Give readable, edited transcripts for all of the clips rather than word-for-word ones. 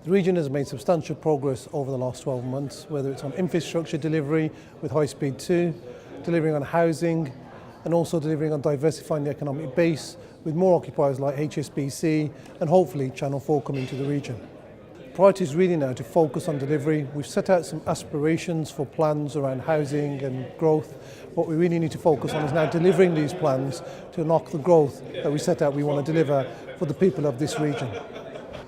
The region has made substantial progress over the last 12 months, whether it's on infrastructure delivery with High Speed 2, delivering on housing, and also delivering on diversifying the economic base with more occupiers like HSBC and hopefully Channel 4 coming to the region. Priority is really now to focus on delivery. We've set out some aspirations for plans around housing and growth. What we really need to focus on is now delivering these plans to unlock the growth that we set out we want to deliver for the people of this region.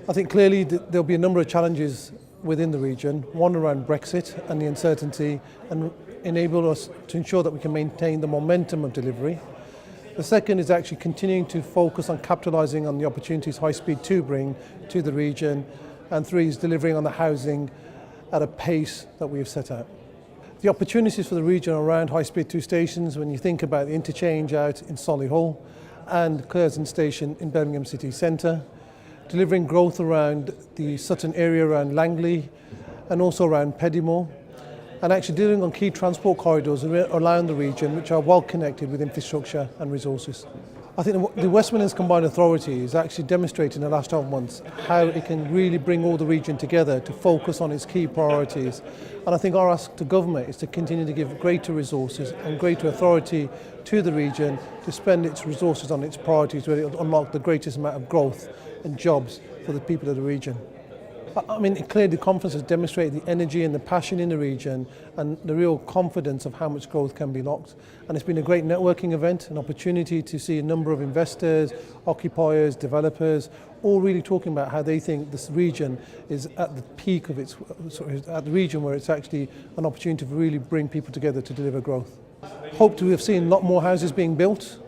I think clearly there'll be a number of challenges within the region, one around Brexit and the uncertainty, and enable us to ensure that we can maintain the momentum of delivery. The second is actually continuing to focus on capitalising on the opportunities High Speed 2 bring to the region, and three is delivering on the housing at a pace that we have set out. The opportunities for the region around High Speed 2 stations, when you think about the interchange out in Solihull and Curzon Station in Birmingham City Centre, delivering growth around the Sutton area around Langley and also around Peddymore, and actually delivering on key transport corridors around the region which are well connected with infrastructure and resources. I think the West Midlands Combined Authority is actually demonstrating in the last 12 months how it can really bring all the region together to focus on its key priorities. And I think our ask to government is to continue to give greater resources and greater authority to the region to spend its resources on its priorities where it will unlock the greatest amount of growth and jobs for the people of the region. I mean, clearly the conference has demonstrated the energy and the passion in the region and the real confidence of how much growth can be locked. And it's been a great networking event, an opportunity to see a number of investors, occupiers, developers, all really talking about how they think this region is at the peak of its, at the region where it's actually an opportunity to really bring people together to deliver growth. Hope to have seen a lot more houses being built.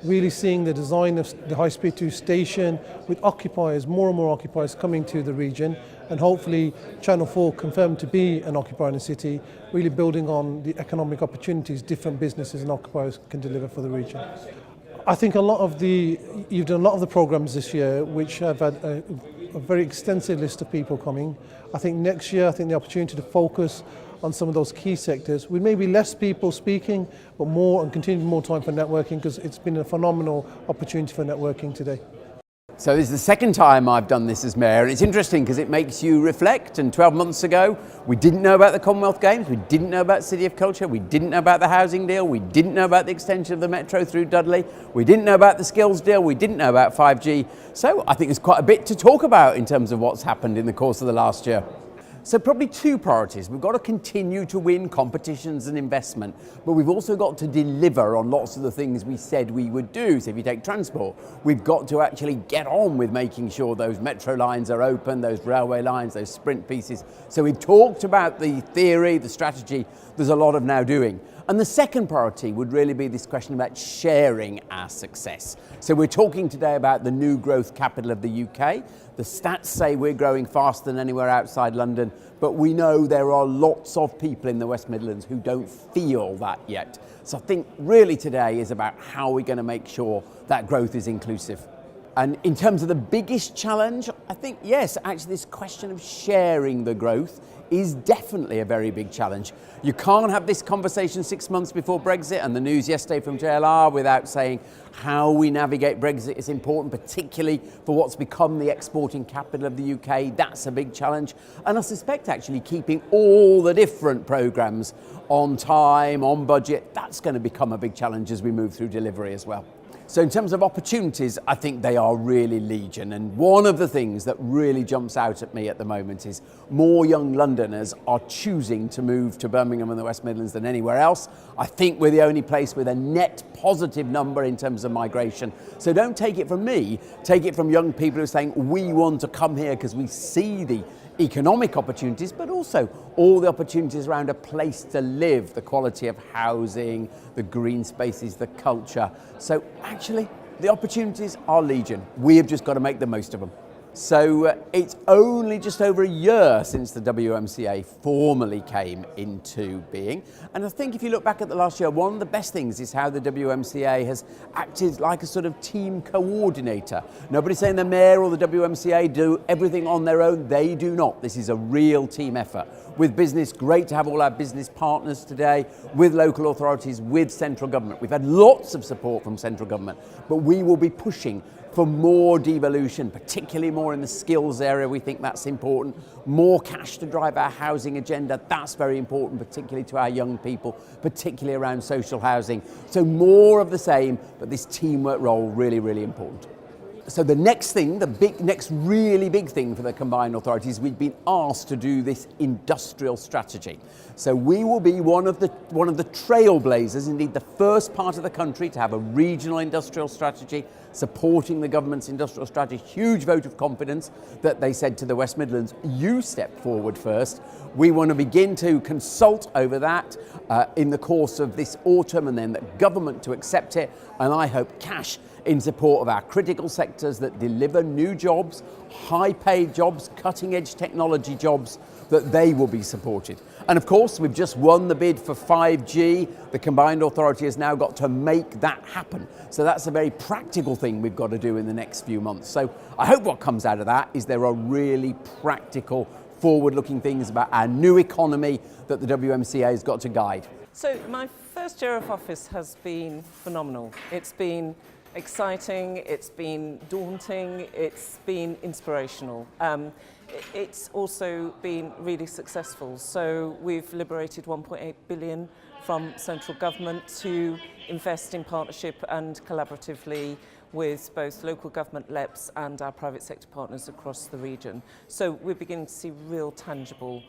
Really seeing the design of the High Speed 2 station with occupiers, more and more occupiers coming to the region, and hopefully Channel 4 confirmed to be an occupier in the city, really building on the economic opportunities different businesses and occupiers can deliver for the region. I think you've done a lot of the programs this year which have had a very extensive list of people coming. I think next year, the opportunity to focus on some of those key sectors with maybe less people speaking, but more and continue more time for networking, because it's been a phenomenal opportunity for networking today. So this is the second time I've done this as Mayor, and it's interesting because it makes you reflect. And 12 months ago, we didn't know about the Commonwealth Games, we didn't know about City of Culture, we didn't know about the housing deal, we didn't know about the extension of the Metro through Dudley, we didn't know about the skills deal, we didn't know about 5G. So I think there's quite a bit to talk about in terms of what's happened in the course of the last year. So probably two priorities. We've got to continue to win competitions and investment, but we've also got to deliver on lots of the things we said we would do. So if you take transport, we've got to actually get on with making sure those metro lines are open, those railway lines, those sprint pieces. So we've talked about the theory, the strategy. There's a lot of now doing. And the second priority would really be this question about sharing our success. So we're talking today about the new growth capital of the UK. The stats say we're growing faster than anywhere outside London, but we know there are lots of people in the West Midlands who don't feel that yet. So I think really today is about how we're going to make sure that growth is inclusive. And in terms of the biggest challenge, I think, yes, actually this question of sharing the growth is definitely a very big challenge. You can't have this conversation 6 months before Brexit, and the news yesterday from JLR, without saying how we navigate Brexit is important, particularly for what's become the exporting capital of the UK. That's a big challenge. And I suspect actually keeping all the different programmes on time, on budget, that's going to become a big challenge as we move through delivery as well. So in terms of opportunities, I think they are really legion. And one of the things that really jumps out at me at the moment is more young Londoners are choosing to move to Birmingham and the West Midlands than anywhere else. I think we're the only place with a net positive number in terms of migration. So don't take it from me, take it from young people who are saying, we want to come here because we see the economic opportunities, but also all the opportunities around a place to live, the quality of housing, the green spaces, the culture. So actually, the opportunities are legion. We have just got to make the most of them. So it's only just over a year since the WMCA formally came into being. And I think if you look back at the last year, one of the best things is how the WMCA has acted like a sort of team coordinator. Nobody's saying the Mayor or the WMCA do everything on their own. They do not. This is a real team effort. With business, great to have all our business partners today, with local authorities, with central government. We've had lots of support from central government, but we will be pushing for more devolution, particularly more in the skills area. We think that's important. More cash to drive our housing agenda. That's very important, particularly to our young people, particularly around social housing. So more of the same, but this teamwork role really, really important. So the next thing, next really big thing for the combined authorities, we've been asked to do this industrial strategy. So we will be one of the trailblazers, indeed the first part of the country to have a regional industrial strategy, supporting the government's industrial strategy. Huge vote of confidence that they said to the West Midlands, you step forward first. We want to begin to consult over that in the course of this autumn, and then the government to accept it, and I hope cash in support of our critical sectors that deliver new jobs, high-paid jobs, cutting-edge technology jobs, that they will be supported. And of course, we've just won the bid for 5G. The combined authority has now got to make that happen. So that's a very practical thing we've got to do in the next few months. So I hope what comes out of that is there are really practical, forward-looking things about our new economy that the WMCA has got to guide. So my first year of office has been phenomenal. It's been exciting, it's been daunting, it's been inspirational. It's also been really successful. So we've liberated 1.8 billion from central government to invest in partnership and collaboratively with both local government LEPs and our private sector partners across the region. So we're beginning to see real tangible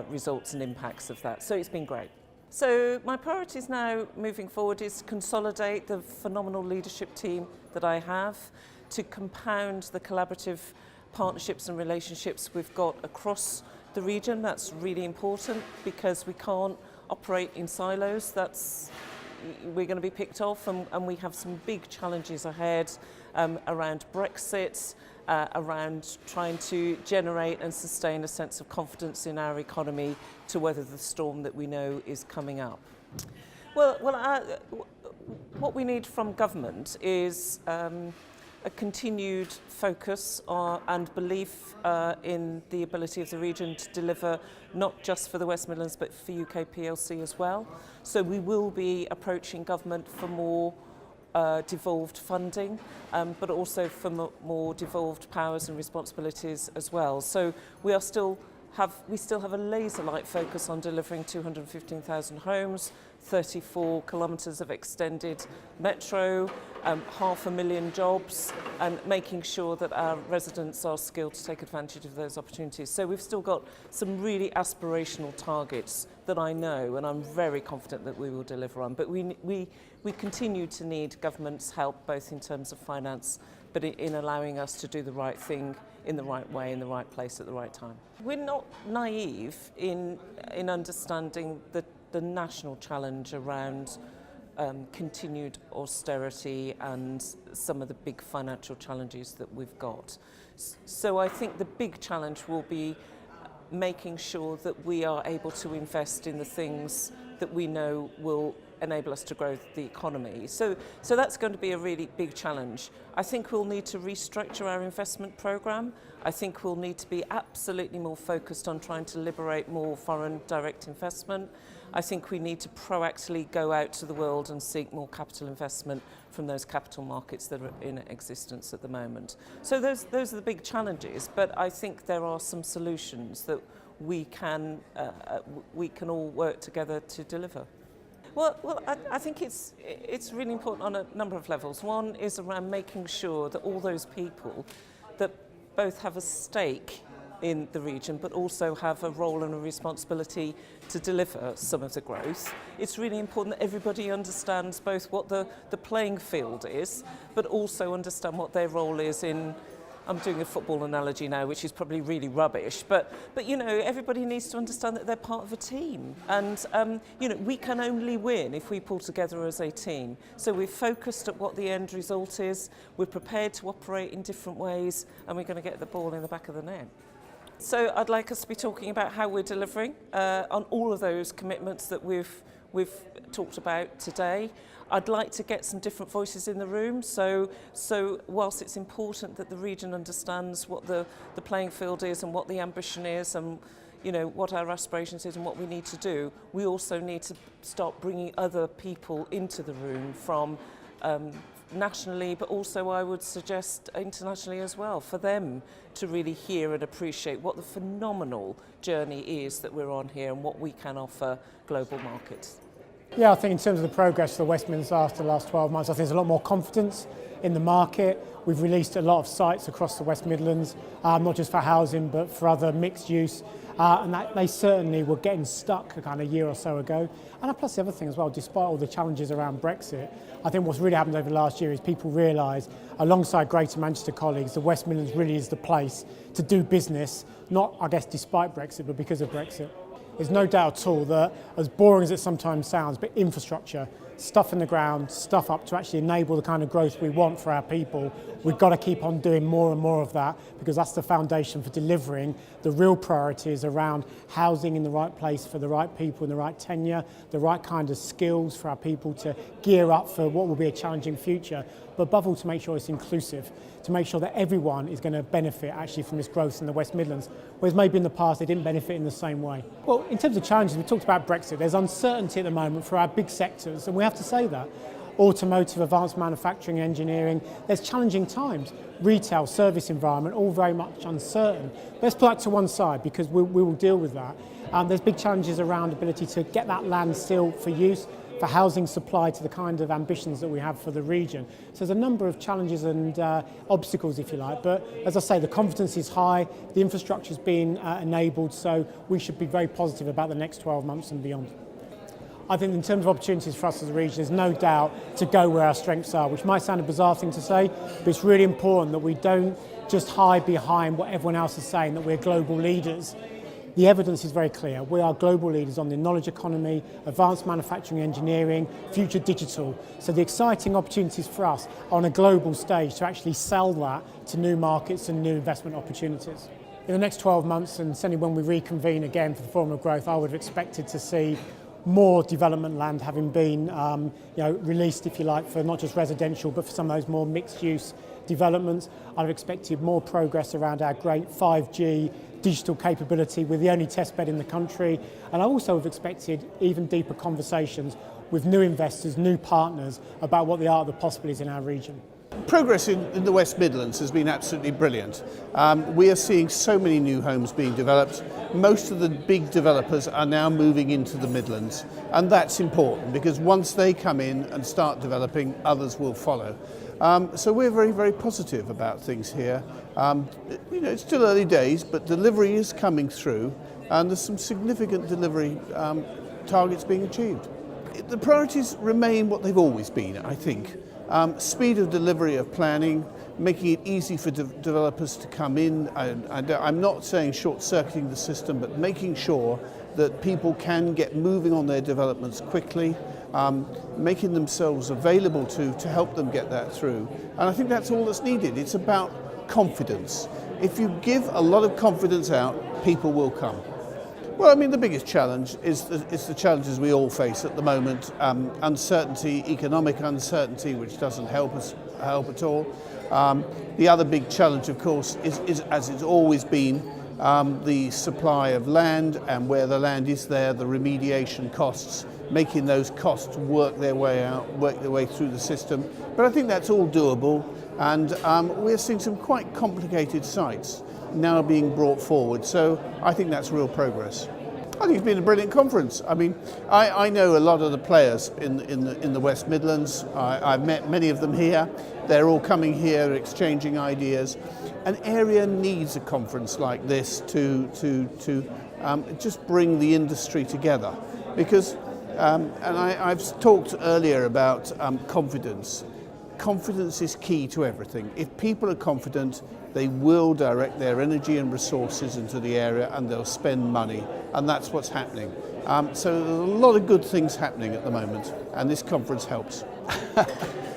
results and impacts of that. So it's been great. So my priorities now moving forward is to consolidate the phenomenal leadership team that I have, to compound the collaborative partnerships and relationships we've got across the region. That's really important because we can't operate in silos. We're going to be picked off, and we have some big challenges ahead around Brexit, around trying to generate and sustain a sense of confidence in our economy to weather the storm that we know is coming up. What we need from government is a continued focus and belief in the ability of the region to deliver not just for the West Midlands but for UK PLC as well. So we will be approaching government for more devolved funding, but also for more devolved powers and responsibilities as well. So we still have a laser-like focus on delivering 215,000 homes, 34 kilometres of extended metro, 500,000 jobs, and making sure that our residents are skilled to take advantage of those opportunities. So we've still got some really aspirational targets that I know and I'm very confident that we will deliver on. But we continue to need government's help, both in terms of finance, but in allowing us to do the right thing in the right way, in the right place at the right time. We're not naive in understanding the national challenge around continued austerity and some of the big financial challenges that we've got. So I think the big challenge will be making sure that we are able to invest in the things that we know will enable us to grow the economy. So that's going to be a really big challenge. I think we'll need to restructure our investment programme. I think we'll need to be absolutely more focused on trying to liberate more foreign direct investment. I think we need to proactively go out to the world and seek more capital investment from those capital markets that are in existence at the moment. So those are the big challenges, but I think there are some solutions that we can all work together to deliver. Well, I think it's really important on a number of levels. One is around making sure that all those people that both have a stake in the region but also have a role and a responsibility to deliver some of the growth. It's really important that everybody understands both what the playing field is, but also understand what their role is in, I'm doing a football analogy now, which is probably really rubbish, but you know, everybody needs to understand that they're part of a team, and you know, we can only win if we pull together as a team. So we're focused at what the end result is, we're prepared to operate in different ways, and we're going to get the ball in the back of the net. So I'd like us to be talking about how we're delivering on all of those commitments that we've talked about today. I'd like to get some different voices in the room, so whilst it's important that the region understands what the playing field is and what the ambition is and you know what our aspirations is and what we need to do, we also need to start bringing other people into the room from nationally, but also I would suggest internationally as well, for them to really hear and appreciate what the phenomenal journey is that we're on here and what we can offer global markets. Yeah, I think in terms of the progress of the West Midlands after the last 12 months, I think there's a lot more confidence in the market. We've released a lot of sites across the West Midlands, not just for housing, but for other mixed use. And that they certainly were getting stuck a kind of year or so ago. And plus the other thing as well, despite all the challenges around Brexit, I think what's really happened over the last year is people realise, alongside Greater Manchester colleagues, the West Midlands really is the place to do business, not, I guess, despite Brexit, but because of Brexit. There's no doubt at all that, as boring as it sometimes sounds, but infrastructure, stuff in the ground, stuff up to actually enable the kind of growth we want for our people, we've got to keep on doing more and more of that, because that's the foundation for delivering the real priorities around housing in the right place for the right people in the right tenure, the right kind of skills for our people to gear up for what will be a challenging future, but above all to make sure it's inclusive, to make sure that everyone is going to benefit actually from this growth in the West Midlands, whereas maybe in the past they didn't benefit in the same way. Well, in terms of challenges, we talked about Brexit. There's uncertainty at the moment for our big sectors, and we have to say that. Automotive, advanced manufacturing, engineering, there's challenging times. Retail, service environment, all very much uncertain. Let's put that to one side because we will deal with that. There's big challenges around ability to get that land still for use, for housing supply to the kind of ambitions that we have for the region. So there's a number of challenges and obstacles, if you like, but as I say, the confidence is high, the infrastructure's been enabled, so we should be very positive about the next 12 months and beyond. I think in terms of opportunities for us as a region, there's no doubt to go where our strengths are, which might sound a bizarre thing to say, but it's really important that we don't just hide behind what everyone else is saying, that we're global leaders. The evidence is very clear. We are global leaders on the knowledge economy, advanced manufacturing engineering, future digital. So the exciting opportunities for us are on a global stage to actually sell that to new markets and new investment opportunities. In the next 12 months, and certainly when we reconvene again for the Forum of Growth, I would have expected to see more development land having been released, if you like, for not just residential, but for some of those more mixed-use developments. I'd have expected more progress around our great 5G digital capability. We're the only test bed in the country. And I also have expected even deeper conversations with new investors, new partners, about what the art of the possible is in our region. Progress in the West Midlands has been absolutely brilliant. We are seeing so many new homes being developed. Most of the big developers are now moving into the Midlands, and that's important because once they come in and start developing, others will follow. So we're very, very positive about things here. It's still early days, but delivery is coming through, and there's some significant delivery targets being achieved. The priorities remain what they've always been, I think. Speed of delivery of planning, making it easy for developers to come in. I'm not saying short-circuiting the system, but making sure that people can get moving on their developments quickly, making themselves available to help them get that through. And I think that's all that's needed. It's about confidence. If you give a lot of confidence out, people will come. Well, I mean, the biggest challenge is the challenges we all face at the moment. Uncertainty, economic uncertainty, which doesn't help at all. The other big challenge, of course, is as it's always been, the supply of land, and where the land is there, the remediation costs, making those costs work their way through the system. But I think that's all doable, and we're seeing some quite complicated sites now being brought forward, so I think that's real progress. I think it's been a brilliant conference. I mean, I know a lot of the players in the West Midlands. I've met many of them here. They're all coming here, exchanging ideas. An area needs a conference like this to just bring the industry together, because and I've talked earlier about confidence. Confidence is key to everything. If people are confident, they will direct their energy and resources into the area, and they'll spend money, and that's what's happening. So there's a lot of good things happening at the moment, and this conference helps.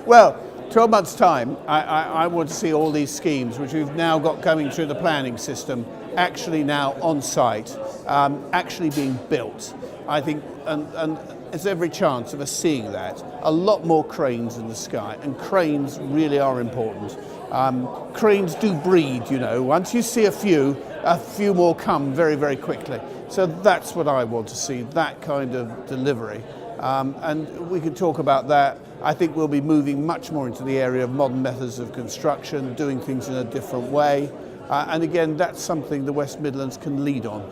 Well, 12 months' time, I want to see all these schemes, which we've now got coming through the planning system, actually now on site, actually being built. I think, and there's every chance of us seeing that. A lot more cranes in the sky, and cranes really are important. Cranes do breed, you know. Once you see a few more come very, very quickly. So that's what I want to see, that kind of delivery. And we can talk about that I think we'll be moving much more into the area of modern methods of construction, doing things in a different way. And again, that's something the West Midlands can lead on.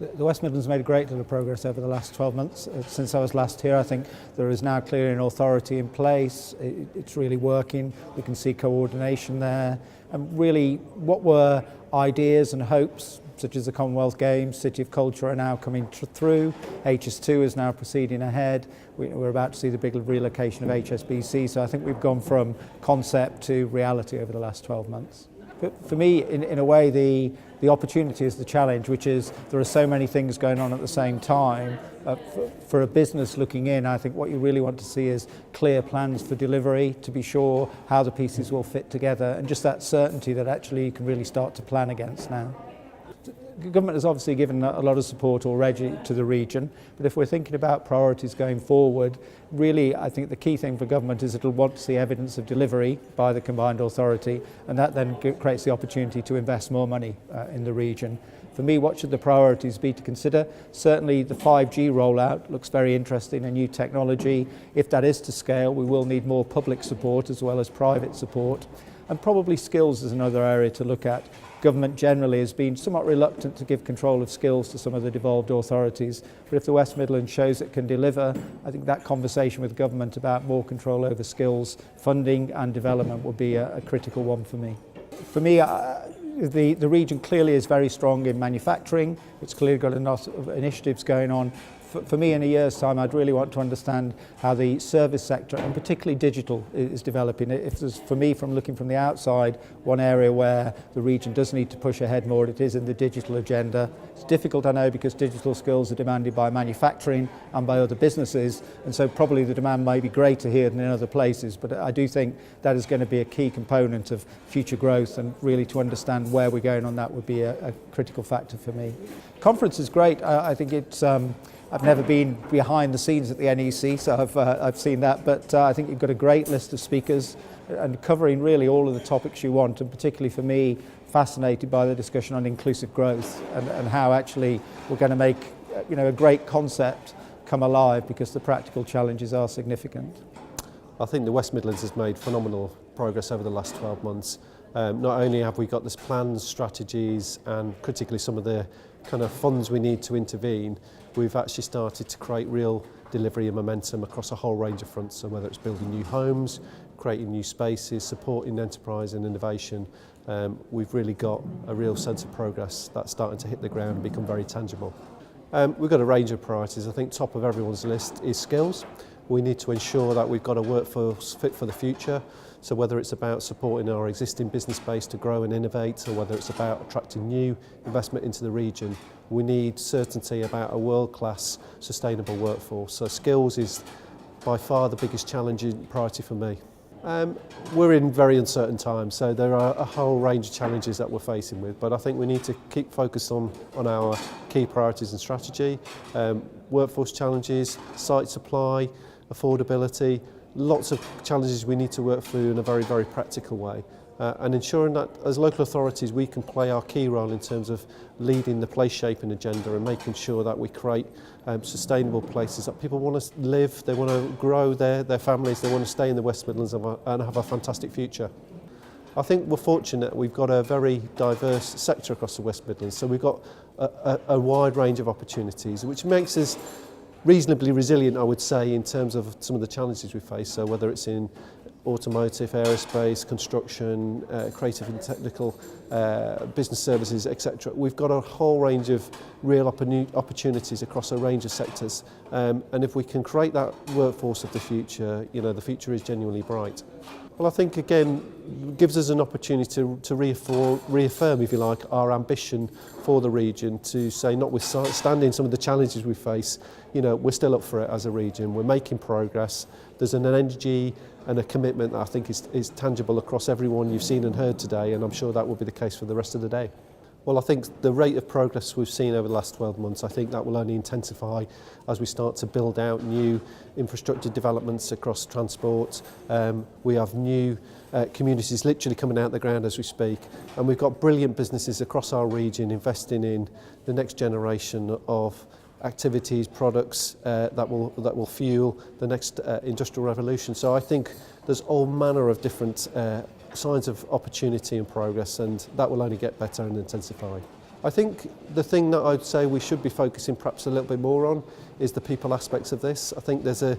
The West Midlands made a great deal of progress over the last 12 months. Since I was last here, I think there is now clearly an authority in place. It's really working. We can see coordination there. And really, what were ideas and hopes, such as the Commonwealth Games, City of Culture, are now coming through. HS2 is now proceeding ahead. We're about to see the big relocation of HSBC. So I think we've gone from concept to reality over the last 12 months. But for me, in a way, the opportunity is the challenge, which is there are so many things going on at the same time. For a business looking in, I think what you really want to see is clear plans for delivery, to be sure how the pieces will fit together, and just that certainty that actually you can really start to plan against now. The government has obviously given a lot of support already to the region, but if we're thinking about priorities going forward, really I think the key thing for government is it'll want to see evidence of delivery by the combined authority, and that then creates the opportunity to invest more money in the region. For me, what should the priorities be to consider? Certainly the 5G rollout looks very interesting, a new technology. If that is to scale, we will need more public support as well as private support. And probably skills is another area to look at. Government generally has been somewhat reluctant to give control of skills to some of the devolved authorities, but if the West Midlands shows it can deliver, I think that conversation with government about more control over skills, funding and development will be a critical one for me. For me, the region clearly is very strong in manufacturing. It's clearly got a lot of initiatives going on. For me, in a year's time, I'd really want to understand how the service sector, and particularly digital, is developing. If there's, for me, from looking from the outside, one area where the region does need to push ahead more, it is in the digital agenda. It's difficult, I know, because digital skills are demanded by manufacturing and by other businesses, and so probably the demand may be greater here than in other places, but I do think that is going to be a key component of future growth, and really to understand where we're going on that would be a critical factor for me. Conference is great. I think it's I've never been behind the scenes at the NEC, so I've seen that, but I think you've got a great list of speakers and covering really all of the topics you want, and particularly for me, fascinated by the discussion on inclusive growth and how actually we're going to make a great concept come alive, because the practical challenges are significant. I think the West Midlands has made phenomenal progress over the last 12 months. Not only have we got this plans, strategies and critically some of the kind of funds we need to intervene, we've actually started to create real delivery and momentum across a whole range of fronts. So whether it's building new homes, creating new spaces, supporting enterprise and innovation, we've really got a real sense of progress that's starting to hit the ground and become very tangible. We've got a range of priorities. I think top of everyone's list is skills. We need to ensure that we've got a workforce fit for the future. So whether it's about supporting our existing business base to grow and innovate, or whether it's about attracting new investment into the region, we need certainty about a world-class sustainable workforce. So skills is by far the biggest challenging priority for me. We're in very uncertain times, so there are a whole range of challenges that we're facing with, but I think we need to keep focused on our key priorities and strategy. Workforce challenges, site supply, affordability, lots of challenges we need to work through in a very, very practical way. And ensuring that as local authorities we can play our key role in terms of leading the place shaping agenda and making sure that we create sustainable places that people want to live, they want to grow their families, they want to stay in the West Midlands and have a fantastic future. I think we're fortunate we've got a very diverse sector across the West Midlands, so we've got a wide range of opportunities, which makes us reasonably resilient, I would say, in terms of some of the challenges we face. So whether it's in automotive, aerospace, construction, creative and technical, business services, etc. We've got a whole range of real opportunities across a range of sectors. And if we can create that workforce of the future, the future is genuinely bright. Well, I think, again, gives us an opportunity to reaffirm, if you like, our ambition for the region, to say, notwithstanding some of the challenges we face, we're still up for it as a region. We're making progress. There's an energy and a commitment that I think is tangible across everyone you've seen and heard today, and I'm sure that will be the case for the rest of the day. Well, I think the rate of progress we've seen over the last 12 months, I think that will only intensify as we start to build out new infrastructure developments across transport. We have new communities literally coming out the ground as we speak, and we've got brilliant businesses across our region investing in the next generation of activities, products that will fuel the next industrial revolution. So I think there's all manner of different signs of opportunity and progress, and that will only get better and intensify. I think the thing that I'd say we should be focusing perhaps a little bit more on is the people aspects of this. I think there's a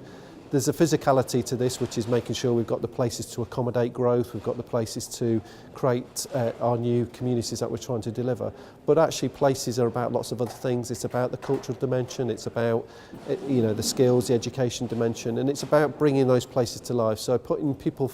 physicality to this, which is making sure we've got the places to accommodate growth, we've got the places to create our new communities that we're trying to deliver. But actually places are about lots of other things. It's about the cultural dimension, it's about the skills, the education dimension, and it's about bringing those places to life. So putting people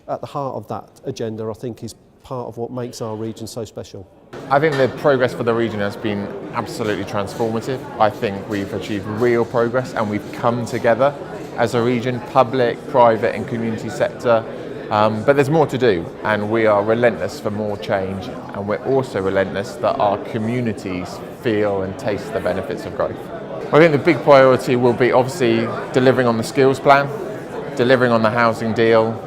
at the heart of that agenda, I think, is part of what makes our region so special. I think the progress for the region has been absolutely transformative. I think we've achieved real progress and we've come together as a region, public, private and community sector. But there's more to do, and we are relentless for more change, and we're also relentless that our communities feel and taste the benefits of growth. I think the big priority will be obviously delivering on the skills plan, delivering on the housing deal,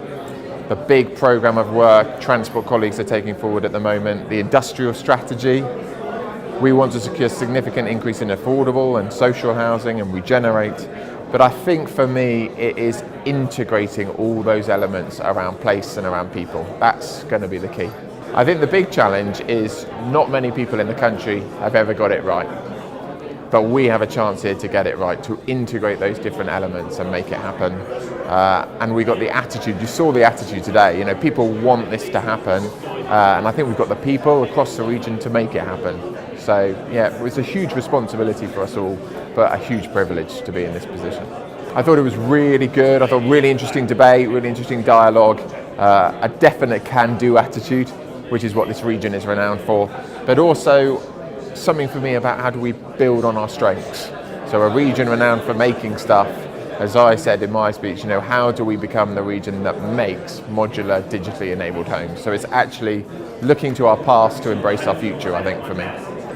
the big programme of work Transport colleagues are taking forward at the moment, the industrial strategy. We want to secure significant increase in affordable and social housing and regenerate. But I think for me, it is integrating all those elements around place and around people. That's going to be the key. I think the big challenge is not many people in the country have ever got it right. But we have a chance here to get it right, to integrate those different elements and make it happen. And we got the attitude, you saw the attitude today, people want this to happen. And I think we've got the people across the region to make it happen. So yeah, it's a huge responsibility for us all, but a huge privilege to be in this position. I thought it was really good. I thought really interesting debate, really interesting dialogue, a definite can-do attitude, which is what this region is renowned for, but also something for me about how do we build on our strengths. So a region renowned for making stuff, as I said in my speech, how do we become the region that makes modular, digitally enabled homes? So it's actually looking to our past to embrace our future, I think, for me.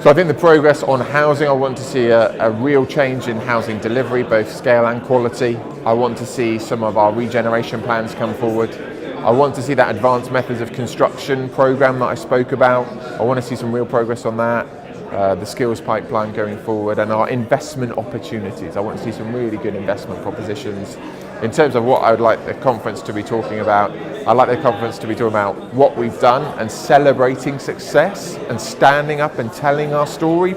So I think the progress on housing, I want to see a real change in housing delivery, both scale and quality. I want to see some of our regeneration plans come forward. I want to see that advanced methods of construction programme that I spoke about. I want to see some real progress on that. The skills pipeline going forward and our investment opportunities. I want to see some really good investment propositions. In terms of what I would like the conference to be talking about, I'd like the conference to be talking about what we've done and celebrating success and standing up and telling our story.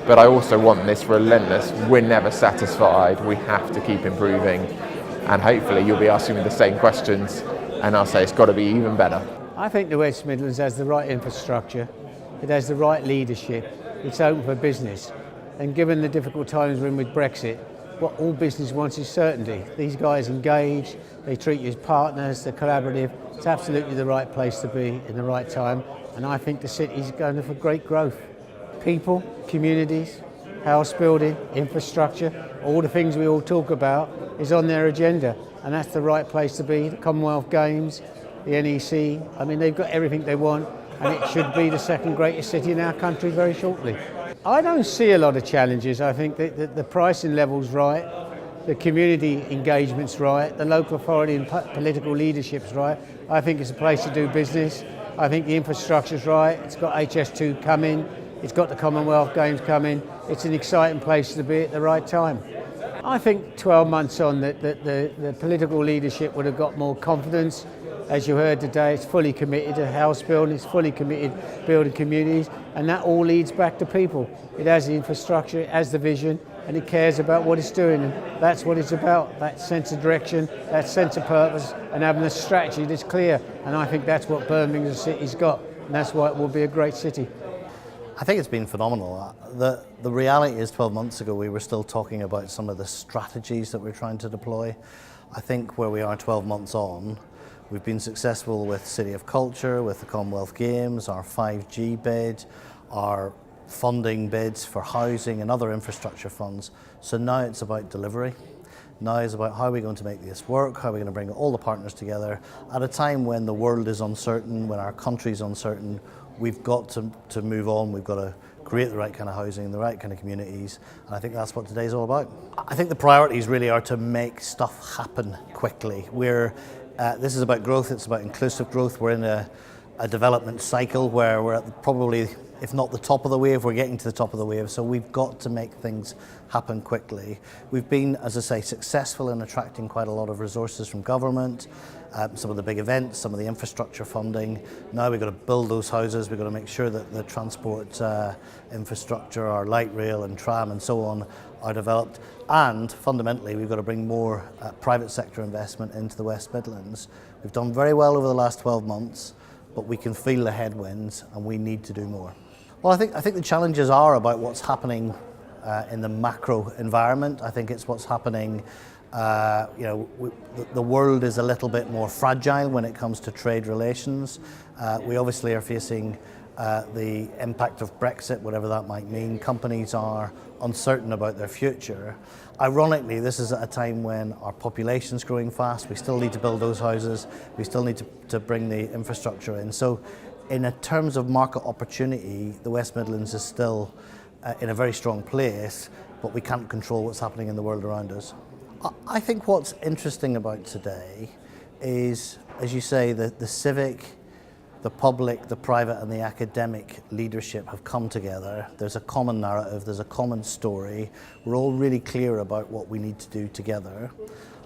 But I also want this relentless, we're never satisfied, we have to keep improving. And hopefully you'll be asking me the same questions and I'll say it's got to be even better. I think the West Midlands has the right infrastructure. It has the right leadership, it's open for business, and given the difficult times we're in with Brexit, what all business wants is certainty. These guys engage, they treat you as partners, they're collaborative. It's absolutely the right place to be in the right time, and I think the city's going for great growth. People, communities, house building, infrastructure, all the things we all talk about is on their agenda, and that's the right place to be. The Commonwealth Games, the NEC, they've got everything they want, and it should be the second greatest city in our country very shortly. I don't see a lot of challenges. I think that the pricing level's right, the community engagement's right, the local authority and political leadership's right. I think it's a place to do business. I think the infrastructure's right. It's got HS2 coming. It's got the Commonwealth Games coming. It's an exciting place to be at the right time. I think 12 months on, the political leadership would have got more confidence. As you heard today, it's fully committed to house building, it's fully committed to building communities, and that all leads back to people. It has the infrastructure, it has the vision, and it cares about what it's doing, and that's what it's about, that sense of direction, that sense of purpose, and having a strategy that's clear. And I think that's what Birmingham City's got, and that's why it will be a great city. I think it's been phenomenal. The reality is 12 months ago we were still talking about some of the strategies that we're trying to deploy. I think where we are 12 months on, we've been successful with City of Culture, with the Commonwealth Games, our 5G bid, our funding bids for housing and other infrastructure funds. So now it's about delivery. Now it's about how are we going to make this work, how are we going to bring all the partners together. At a time when the world is uncertain, when our country's uncertain, we've got to move on, we've got to create the right kind of housing, the right kind of communities, and I think that's what today's all about. I think the priorities really are to make stuff happen quickly. This is about growth, it's about inclusive growth. We're in a development cycle where we're at probably, if not the top of the wave, we're getting to the top of the wave. So we've got to make things happen quickly. We've been, as I say, successful in attracting quite a lot of resources from government, some of the big events, some of the infrastructure funding. Now we've got to build those houses. We've got to make sure that the transport infrastructure, our light rail and tram and so on, are developed. And fundamentally, we've got to bring more private sector investment into the West Midlands. We've done very well over the last 12 months, but we can feel the headwinds and we need to do more. Well, I think the challenges are about what's happening in the macro environment. I think it's what's happening, the world is a little bit more fragile when it comes to trade relations. We obviously are facing the impact of Brexit, whatever that might mean. Companies are uncertain about their future. Ironically, this is at a time when our population's growing fast. We still need to build those houses. We still need to bring the infrastructure in. So in terms of market opportunity, the West Midlands is still in a very strong place, but we can't control what's happening in the world around us. I think what's interesting about today is, as you say, the civic, the public, the private and the academic leadership have come together. There's a common narrative, there's a common story. We're all really clear about what we need to do together.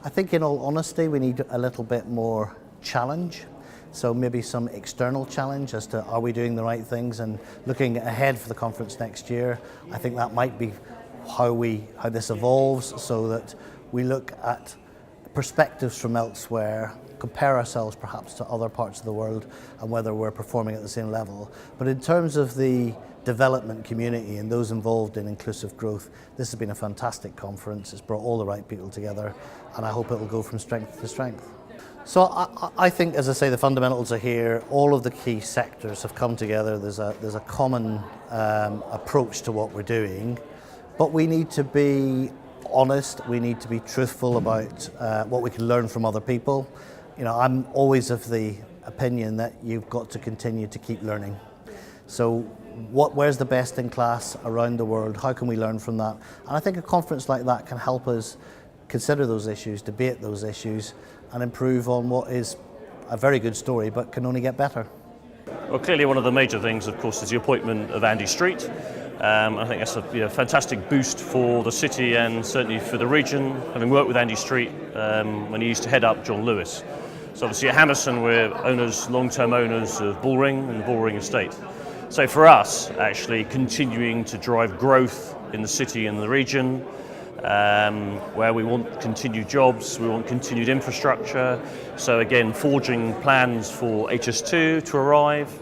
I think in all honesty, we need a little bit more challenge. So maybe some external challenge as to are we doing the right things, and looking ahead for the conference next year. I think that might be how this evolves, so that we look at perspectives from elsewhere, compare ourselves perhaps to other parts of the world and whether we're performing at the same level. But in terms of the development community and those involved in inclusive growth, this has been a fantastic conference. It's brought all the right people together, and I hope it will go from strength to strength. So I think, as I say, the fundamentals are here. All of the key sectors have come together. There's a common approach to what we're doing, but we need to be honest. We need to be truthful about what we can learn from other people. You know, I'm always of the opinion that you've got to continue to keep learning. So where's the best in class around the world? How can we learn from that? And I think a conference like that can help us consider those issues, debate those issues, and improve on what is a very good story but can only get better. Well, clearly one of the major things, of course, is the appointment of Andy Street. I think that's a fantastic boost for the city and certainly for the region, having worked with Andy Street when he used to head up John Lewis. So obviously at Hammerson we're owners, long-term owners of Bullring and the Bullring estate. So for us, actually continuing to drive growth in the city and the region, where we want continued jobs, we want continued infrastructure. So again, forging plans for HS2 to arrive.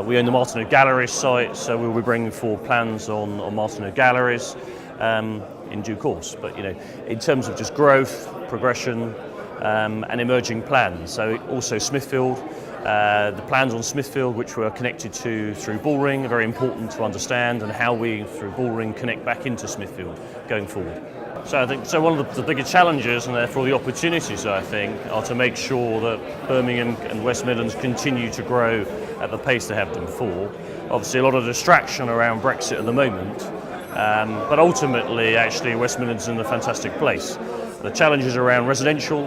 We own the Martinhoe Galleries site, so we'll be bringing forward plans on Martinhoe Galleries in due course. But in terms of just growth, progression, and emerging plans. So also Smithfield, the plans on Smithfield, which we're connected to through Bullring, are very important to understand, and how we, through Bullring, connect back into Smithfield going forward. So I think one of the bigger challenges, and therefore the opportunities, I think, are to make sure that Birmingham and West Midlands continue to grow at the pace they have done before. Obviously a lot of distraction around Brexit at the moment, but ultimately actually West Midlands is in a fantastic place. The challenges around residential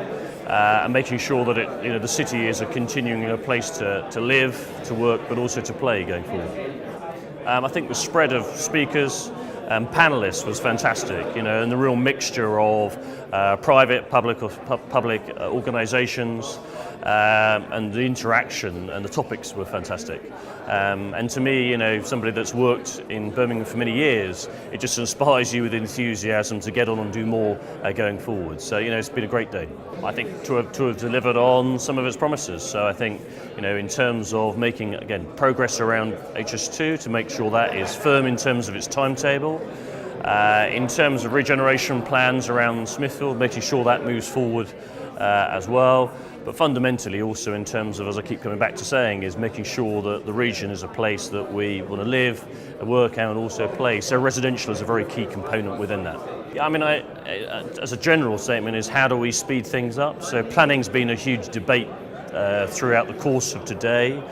and making sure that the city is a continuing place to live, to work, but also to play going forward. I think the spread of speakers and panellists was fantastic, and the real mixture of private, public organisations, and the interaction and the topics were fantastic. And to me, somebody that's worked in Birmingham for many years, it just inspires you with enthusiasm to get on and do more going forward. So, it's been a great day. I think to have delivered on some of its promises. So I think, in terms of making, again, progress around HS2 to make sure that is firm in terms of its timetable. In terms of regeneration plans around Smithfield, making sure that moves forward as well. But fundamentally also in terms of, as I keep coming back to saying, is making sure that the region is a place that we want to live, work and also play. So residential is a very key component within that. I mean, as a general statement is how do we speed things up? So planning's been a huge debate throughout the course of today.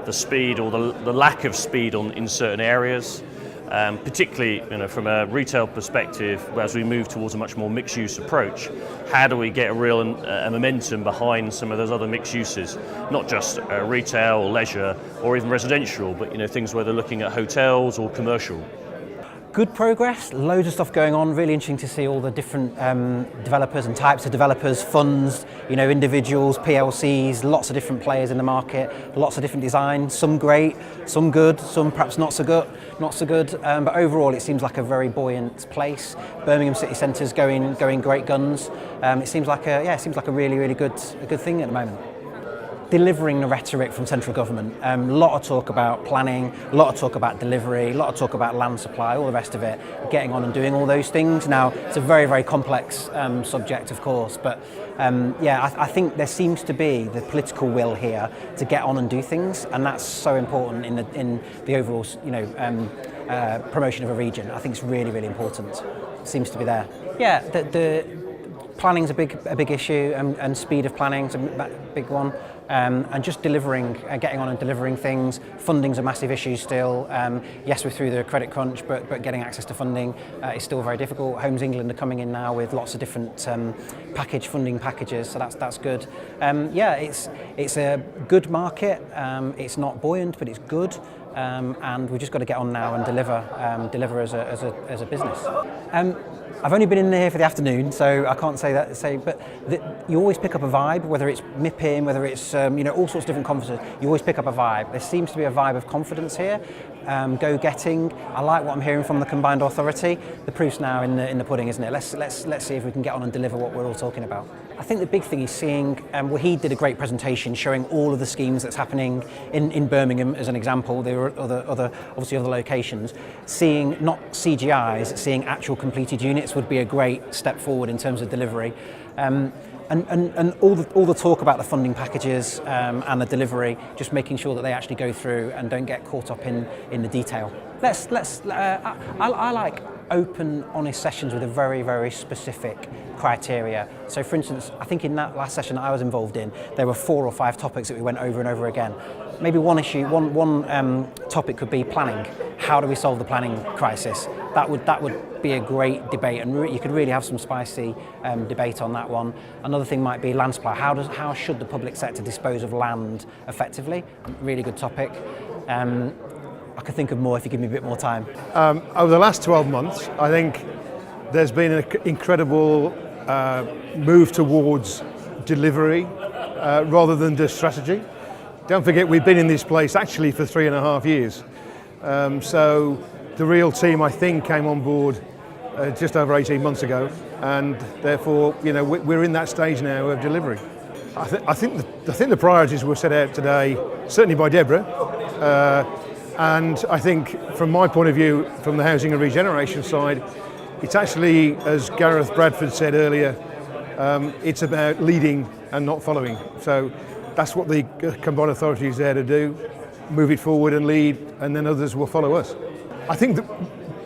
The speed or the lack of speed in certain areas. particularly from a retail perspective, as we move towards a much more mixed-use approach. How do we get a real momentum behind some of those other mixed uses, not just retail or leisure or even residential, but things where they're looking at hotels or commercial? Good progress, loads of stuff going on, really interesting to see all the different developers and types of developers, funds, individuals, PLCs, lots of different players in the market, lots of different designs, some great, some good, some perhaps not so good, but overall it seems like a very buoyant place. Birmingham city centre's going great guns. It seems like a really good thing at the moment. Delivering the rhetoric from central government. A lot of talk about planning, a lot of talk about delivery, a lot of talk about land supply, all the rest of it, getting on and doing all those things. Now, it's a very complex subject, of course, but I think there seems to be the political will here to get on and do things, and that's so important in the overall promotion of a region. I think it's really important. It seems to be there. Yeah, the planning's a big issue, and speed of planning's a big one. And just delivering, getting on and delivering things. Funding's a massive issue still. Yes, we're through the credit crunch, but getting access to funding is still very difficult. Homes England are coming in now with lots of different funding packages, so that's good. It's a good market. It's not buoyant, but it's good. And we've just got to get on now and deliver as a business. I've only been in here for the afternoon, so I can't but you always pick up a vibe, whether it's MIPIM, whether it's all sorts of different conferences. You always pick up a vibe. There seems to be a vibe of confidence here, go-getting. I like what I'm hearing from the combined authority. The proof's now in the pudding, isn't it? Let's see if we can get on and deliver what we're all talking about. I think the big thing is seeing. He did a great presentation showing all of the schemes that's happening in Birmingham as an example. There are other locations. Seeing not CGIs, seeing actual completed units would be a great step forward in terms of delivery. And all the talk about the funding packages and the delivery, just making sure that they actually go through and don't get caught up in the detail. I like open, honest sessions with a very specific criteria. So, for instance, I think in that last session that I was involved in, there were 4 or 5 topics that we went over and over again. Maybe one topic could be planning. How do we solve the planning crisis? That would be a great debate, and you could really have some spicy debate on that one. Another thing might be land supply. How should the public sector dispose of land effectively? Really good topic. I could think of more if you give me a bit more time. Over the last 12 months, I think there's been an incredible move towards delivery rather than just strategy. Don't forget, we've been in this place actually for 3.5 years. So the real team, I think, came on board just over 18 months ago, and therefore, we're in that stage now of delivery. I think the priorities were set out today, certainly by Deborah, and I think, from my point of view, from the housing and regeneration side, it's actually, as Gareth Bradford said earlier, it's about leading and not following. So that's what the combined authority is there to do: move it forward and lead, and then others will follow us. I think that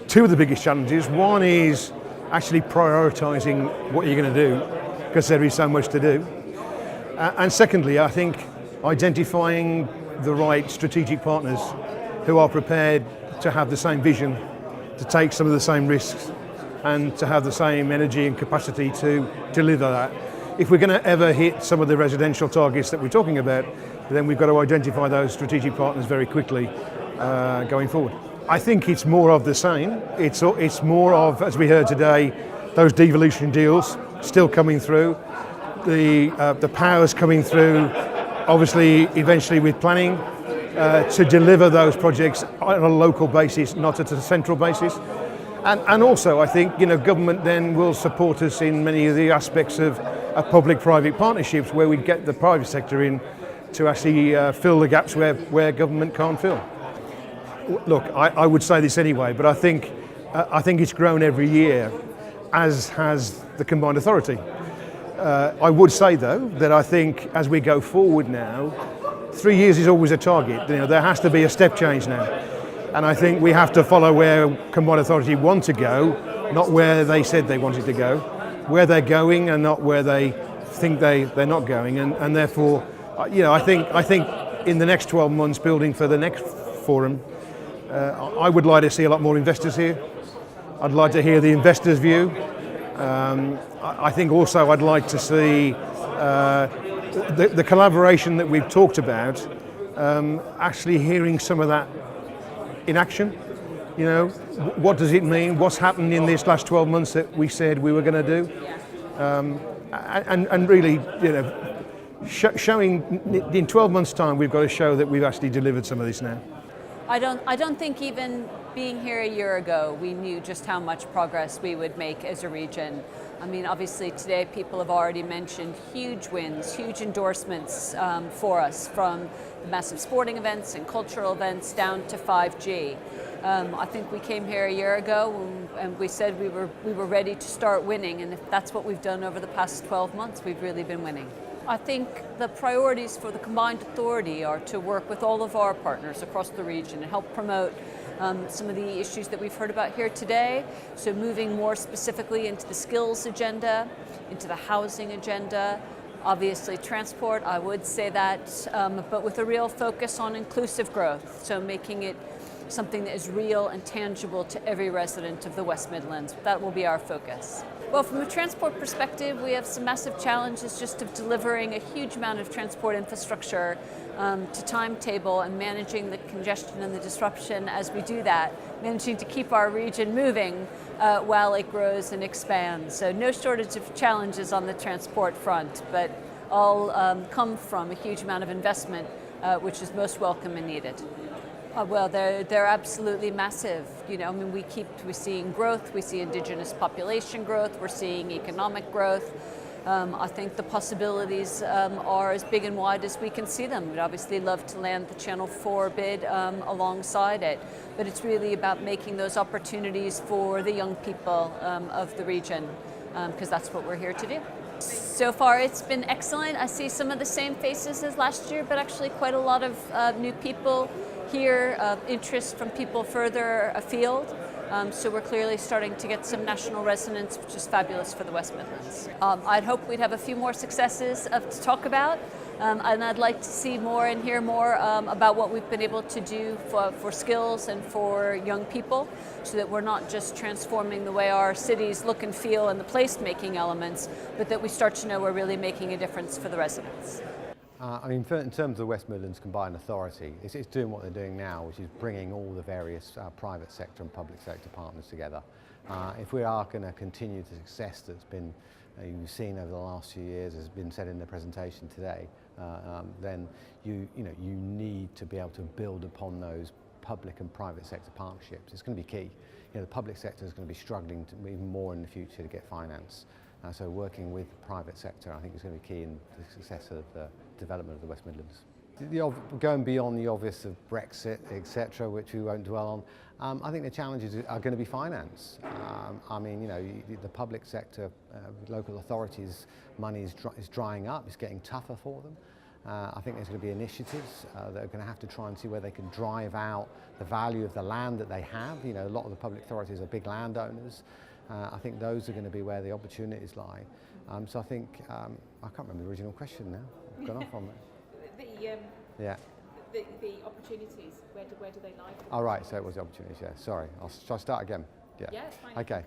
2 of the biggest challenges, one is actually prioritising what you're going to do, because there is so much to do. And secondly, I think identifying the right strategic partners who are prepared to have the same vision, to take some of the same risks, and to have the same energy and capacity to deliver that. If we're going to ever hit some of the residential targets that we're talking about, then we've got to identify those strategic partners very quickly going forward. I think it's more of the same. It's more of, as we heard today, those devolution deals still coming through, the powers coming through, obviously eventually with planning, to deliver those projects on a local basis, not at a central basis. And also, I think, government then will support us in many of the aspects of public-private partnerships, where we get the private sector in to actually fill the gaps where government can't fill. Look, I would say this anyway, but I think it's grown every year, as has the combined authority. I would say, though, that I think as we go forward now, 3 years is always a target. There has to be a step change now. And I think we have to follow where combined authority want to go, not where they said they wanted to go, where they're going and not where they think they're not going. And therefore, I think in the next 12 months, building for the next forum, I would like to see a lot more investors here. I'd like to hear the investors' view. I think also I'd like to see the collaboration that we've talked about, actually hearing some of that in action. You know, what does it mean? What's happened in this last 12 months that we said we were going to do? And really, you know, showing in 12 months' time, we've got to show that we've actually delivered some of this now. I don't think even being here a year ago, we knew just how much progress we would make as a region. I mean, obviously today people have already mentioned huge wins, huge endorsements for us, from the massive sporting events and cultural events down to 5G. I think we came here a year ago and we said we were ready to start winning, and if that's what we've done over the past 12 months, we've really been winning. I think the priorities for the combined authority are to work with all of our partners across the region and help promote some of the issues that we've heard about here today. So moving more specifically into the skills agenda, into the housing agenda, obviously transport, I would say that, but with a real focus on inclusive growth. So making it something that is real and tangible to every resident of the West Midlands. That will be our focus. Well, from a transport perspective, we have some massive challenges just of delivering a huge amount of transport infrastructure to timetable and managing the congestion and the disruption as we do that, managing to keep our region moving while it grows and expands. So no shortage of challenges on the transport front, but all come from a huge amount of investment, which is most welcome and needed. Well, they're absolutely massive. You know, I mean, we're seeing growth, we see Indigenous population growth, we're seeing economic growth. I think the possibilities are as big and wide as we can see them. We'd obviously love to land the Channel 4 bid alongside it, but it's really about making those opportunities for the young people of the region, because that's what we're here to do. So far it's been excellent. I see some of the same faces as last year, but actually quite a lot of new people here, interest from people further afield. So we're clearly starting to get some national resonance, which is fabulous for the West Midlands. I'd hope we'd have a few more successes to talk about, and I'd like to see more and hear more about what we've been able to do for skills and for young people, so that we're not just transforming the way our cities look and feel and the place-making elements, but that we start to know we're really making a difference for the residents. I mean, in terms of the West Midlands Combined Authority, it's doing what they're doing now, which is bringing all the various private sector and public sector partners together. If we are going to continue the success that's been you've seen over the last few years, as has been said in the presentation today, then you need to be able to build upon those public and private sector partnerships. It's going to be key. You know, the public sector is going to be struggling even more in the future to get finance. So working with the private sector, I think, is going to be key in the success of the development of the West Midlands. Going beyond the obvious of Brexit, etc., which we won't dwell on, I think the challenges are going to be finance. I mean, you know, the public sector, local authorities' money is drying up. It's getting tougher for them. I think there's going to be initiatives that are going to have to try and see where they can drive out the value of the land that they have. You know, a lot of the public authorities are big landowners. I think those are going to be where the opportunities lie. So I think, I can't remember the original question now. I've gone off on that. The opportunities, where do they lie? Oh, right, so it was the opportunities, yeah. Sorry, shall I start again? Yeah, it's fine. Okay.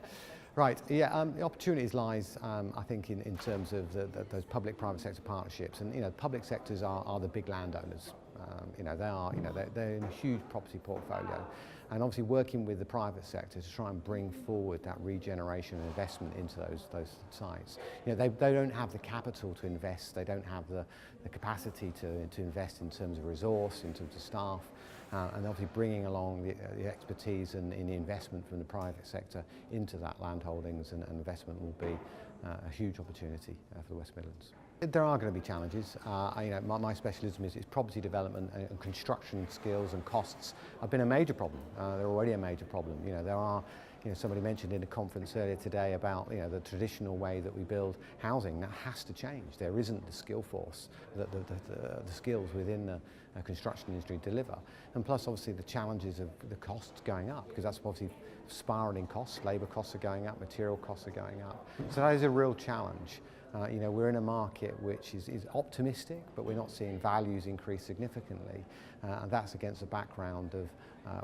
Right, yeah, the opportunities lies, I think, in terms of those public-private sector partnerships. And, you know, public sectors are the big landowners. You know, they're in a huge property portfolio. And obviously working with the private sector to try and bring forward that regeneration and investment into those sites. You know, they don't have the capital to invest, they don't have the capacity to invest in terms of resource, in terms of staff, and obviously bringing along the expertise and the investment from the private sector into that land holdings and investment will be a huge opportunity for the West Midlands. There are going to be challenges. You know, my specialism is property development, and construction skills and costs have been a major problem. They're already a major problem. You know, there are, you know, somebody mentioned in a conference earlier today about, you know, the traditional way that we build housing. That has to change. There isn't the skill force that the skills within the construction industry deliver. And plus, obviously, the challenges of the costs going up, because that's obviously spiralling costs. Labour costs are going up, material costs are going up. So that is a real challenge. You know, we're in a market which is optimistic, but we're not seeing values increase significantly. And that's against a background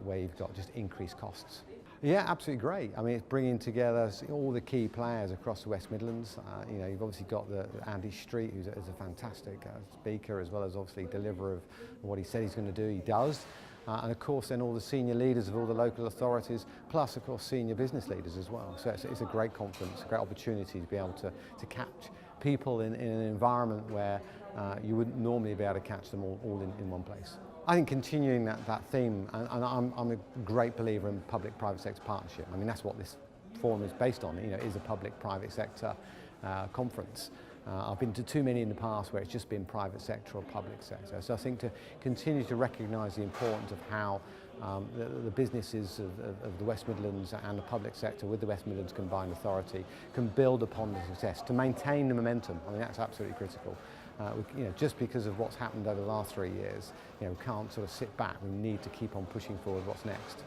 where you've got just increased costs. Yeah, absolutely great. I mean, it's bringing together all the key players across the West Midlands. You know, you've obviously got Andy Street, who's a fantastic speaker, as well as obviously deliverer of what he said he's going to do, he does. And of course then all the senior leaders of all the local authorities, plus of course senior business leaders as well. So it's a great conference, a great opportunity to be able to catch people in an environment where you wouldn't normally be able to catch them all in one place. I think continuing that theme, and I'm a great believer in public-private sector partnership. I mean, that's what this forum is based on, you know, is a public-private sector conference. I've been to too many in the past where it's just been private sector or public sector. So I think to continue to recognise the importance of how the businesses of the West Midlands and the public sector with the West Midlands Combined Authority can build upon the success, to maintain the momentum. I mean, that's absolutely critical. You know, just because of what's happened over the last 3 years, you know, we can't sort of sit back. We need to keep on pushing forward what's next.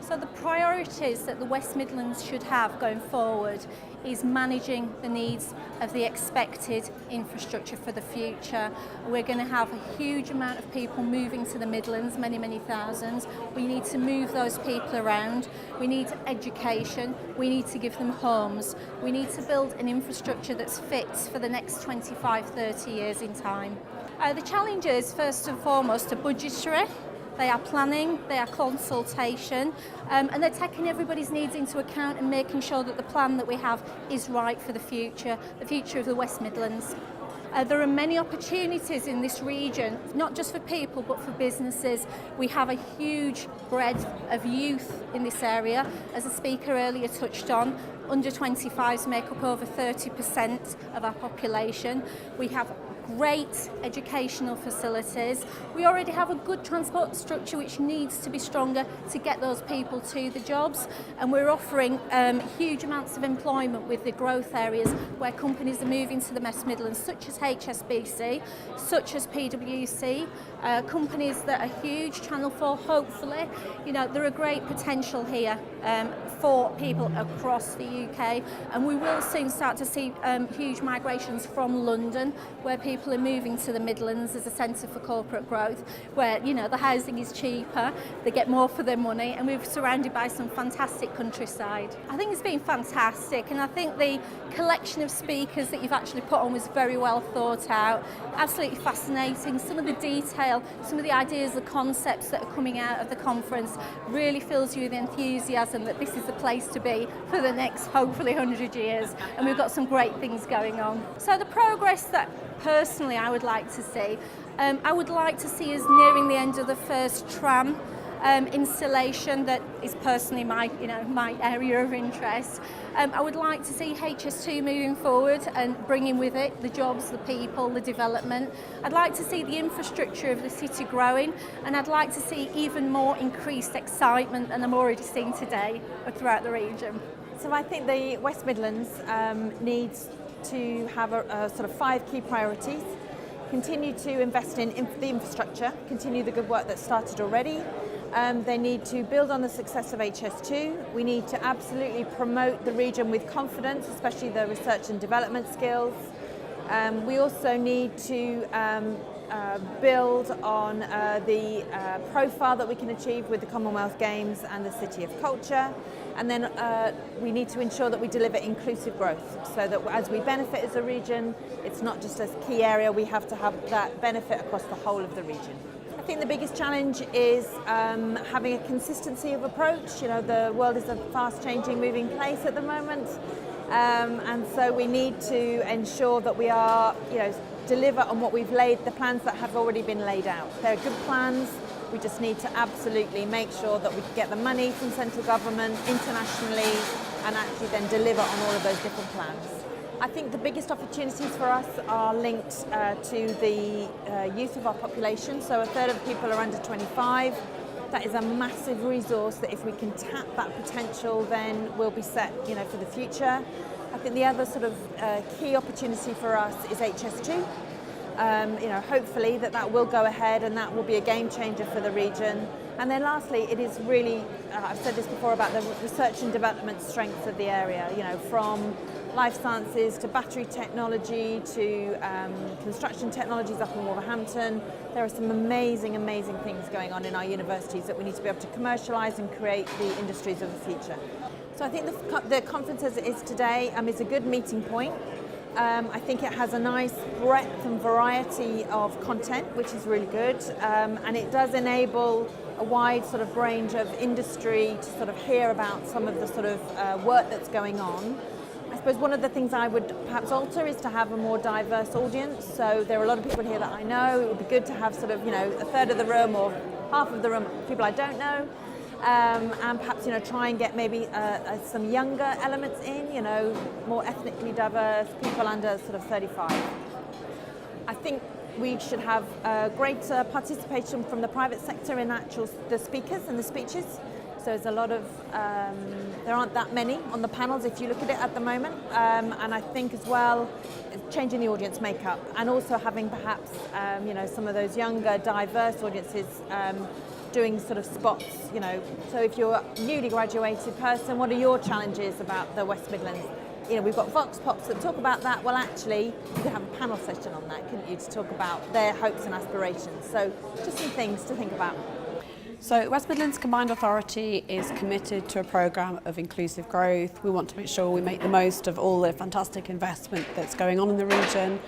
So the priorities that the West Midlands should have going forward is managing the needs of the expected infrastructure for the future. We're going to have a huge amount of people moving to the Midlands, many thousands. We need to move those people around. We need education. We need to give them homes. We need to build an infrastructure that's fit for the next 25, 30 years in time. The challenges, first and foremost, are budgetary. They are planning, they are consultation, and they're taking everybody's needs into account and making sure that the plan that we have is right for the future of the West Midlands. There are many opportunities in this region, not just for people but for businesses. We have a huge breadth of youth in this area, as the speaker earlier touched on. Under 25s make up over 30% of our population. We have great educational facilities. We already have a good transport structure which needs to be stronger to get those people to the jobs, and we're offering huge amounts of employment with the growth areas where companies are moving to the West Midlands, such as HSBC, such as PwC, companies that are huge, Channel 4 hopefully. You know, there are great potential here for people across the UK, and we will soon start to see huge migrations from London, where people are moving to the Midlands as a centre for corporate growth, where, you know, the housing is cheaper, they get more for their money, and we're surrounded by some fantastic countryside. I think it's been fantastic, and I think the collection of speakers that you've actually put on was very well thought out, absolutely fascinating. Some of the detail, some of the ideas, the concepts that are coming out of the conference really fills you with enthusiasm that this is the place to be for the next, hopefully, 100 years, and we've got some great things going on. So the progress that personally I would like to see, I would like to see us nearing the end of the first tram installation that is personally my area of interest. I would like to see HS2 moving forward and bringing with it the jobs, the people, the development. I'd like to see the infrastructure of the city growing, and I'd like to see even more increased excitement than I'm already seeing today throughout the region. So I think the West Midlands needs to have a sort of 5 key priorities. Continue to invest in the infrastructure, continue the good work that's started already. They need to build on the success of HS2. We need to absolutely promote the region with confidence, especially the research and development skills. We also need to build on the profile that we can achieve with the Commonwealth Games and the City of Culture. And then we need to ensure that we deliver inclusive growth, so that as we benefit as a region, it's not just a key area, we have to have that benefit across the whole of the region. I think the biggest challenge is having a consistency of approach. You know, the world is a fast-changing, moving place at the moment, and so we need to ensure that we are, deliver on what we've laid, the plans that have already been laid out. They're good plans. We just need to absolutely make sure that we can get the money from central government, internationally, and actually then deliver on all of those different plans. I think the biggest opportunities for us are linked to the youth of our population. So 1/3 of people are under 25. That is a massive resource that if we can tap that potential, then we'll be set, for the future. I think the other sort of key opportunity for us is HS2. Hopefully that will go ahead, and that will be a game changer for the region. And then lastly, it is really, I've said this before about the research and development strengths of the area, you know, from life sciences to battery technology to construction technologies up in Wolverhampton. There are some amazing, amazing things going on in our universities that we need to be able to commercialise and create the industries of the future. So I think the conference as it is today is a good meeting point. I think it has a nice breadth and variety of content, which is really good, and it does enable a wide sort of range of industry to sort of hear about some of the sort of work that's going on. I suppose one of the things I would perhaps alter is to have a more diverse audience. So there are a lot of people here that I know. It would be good to have sort of, you know, a third of the room or half of the room people I don't know. And perhaps, you know, try and get maybe some younger elements in, you know, more ethnically diverse, people under sort of 35. I think we should have greater participation from the private sector in the speakers and the speeches. So there's a lot of, there aren't that many on the panels if you look at it at the moment. And I think as well, changing the audience makeup and also having perhaps, you know, some of those younger, diverse audiences doing sort of spots, you know. So if you're a newly graduated person, what are your challenges about the West Midlands? You know, we've got Vox Pops that talk about that. Well, actually, you could have a panel session on that, couldn't you, to talk about their hopes and aspirations. So just some things to think about. So West Midlands Combined Authority is committed to a programme of inclusive growth. We want to make sure we make the most of all the fantastic investment that's going on in the region,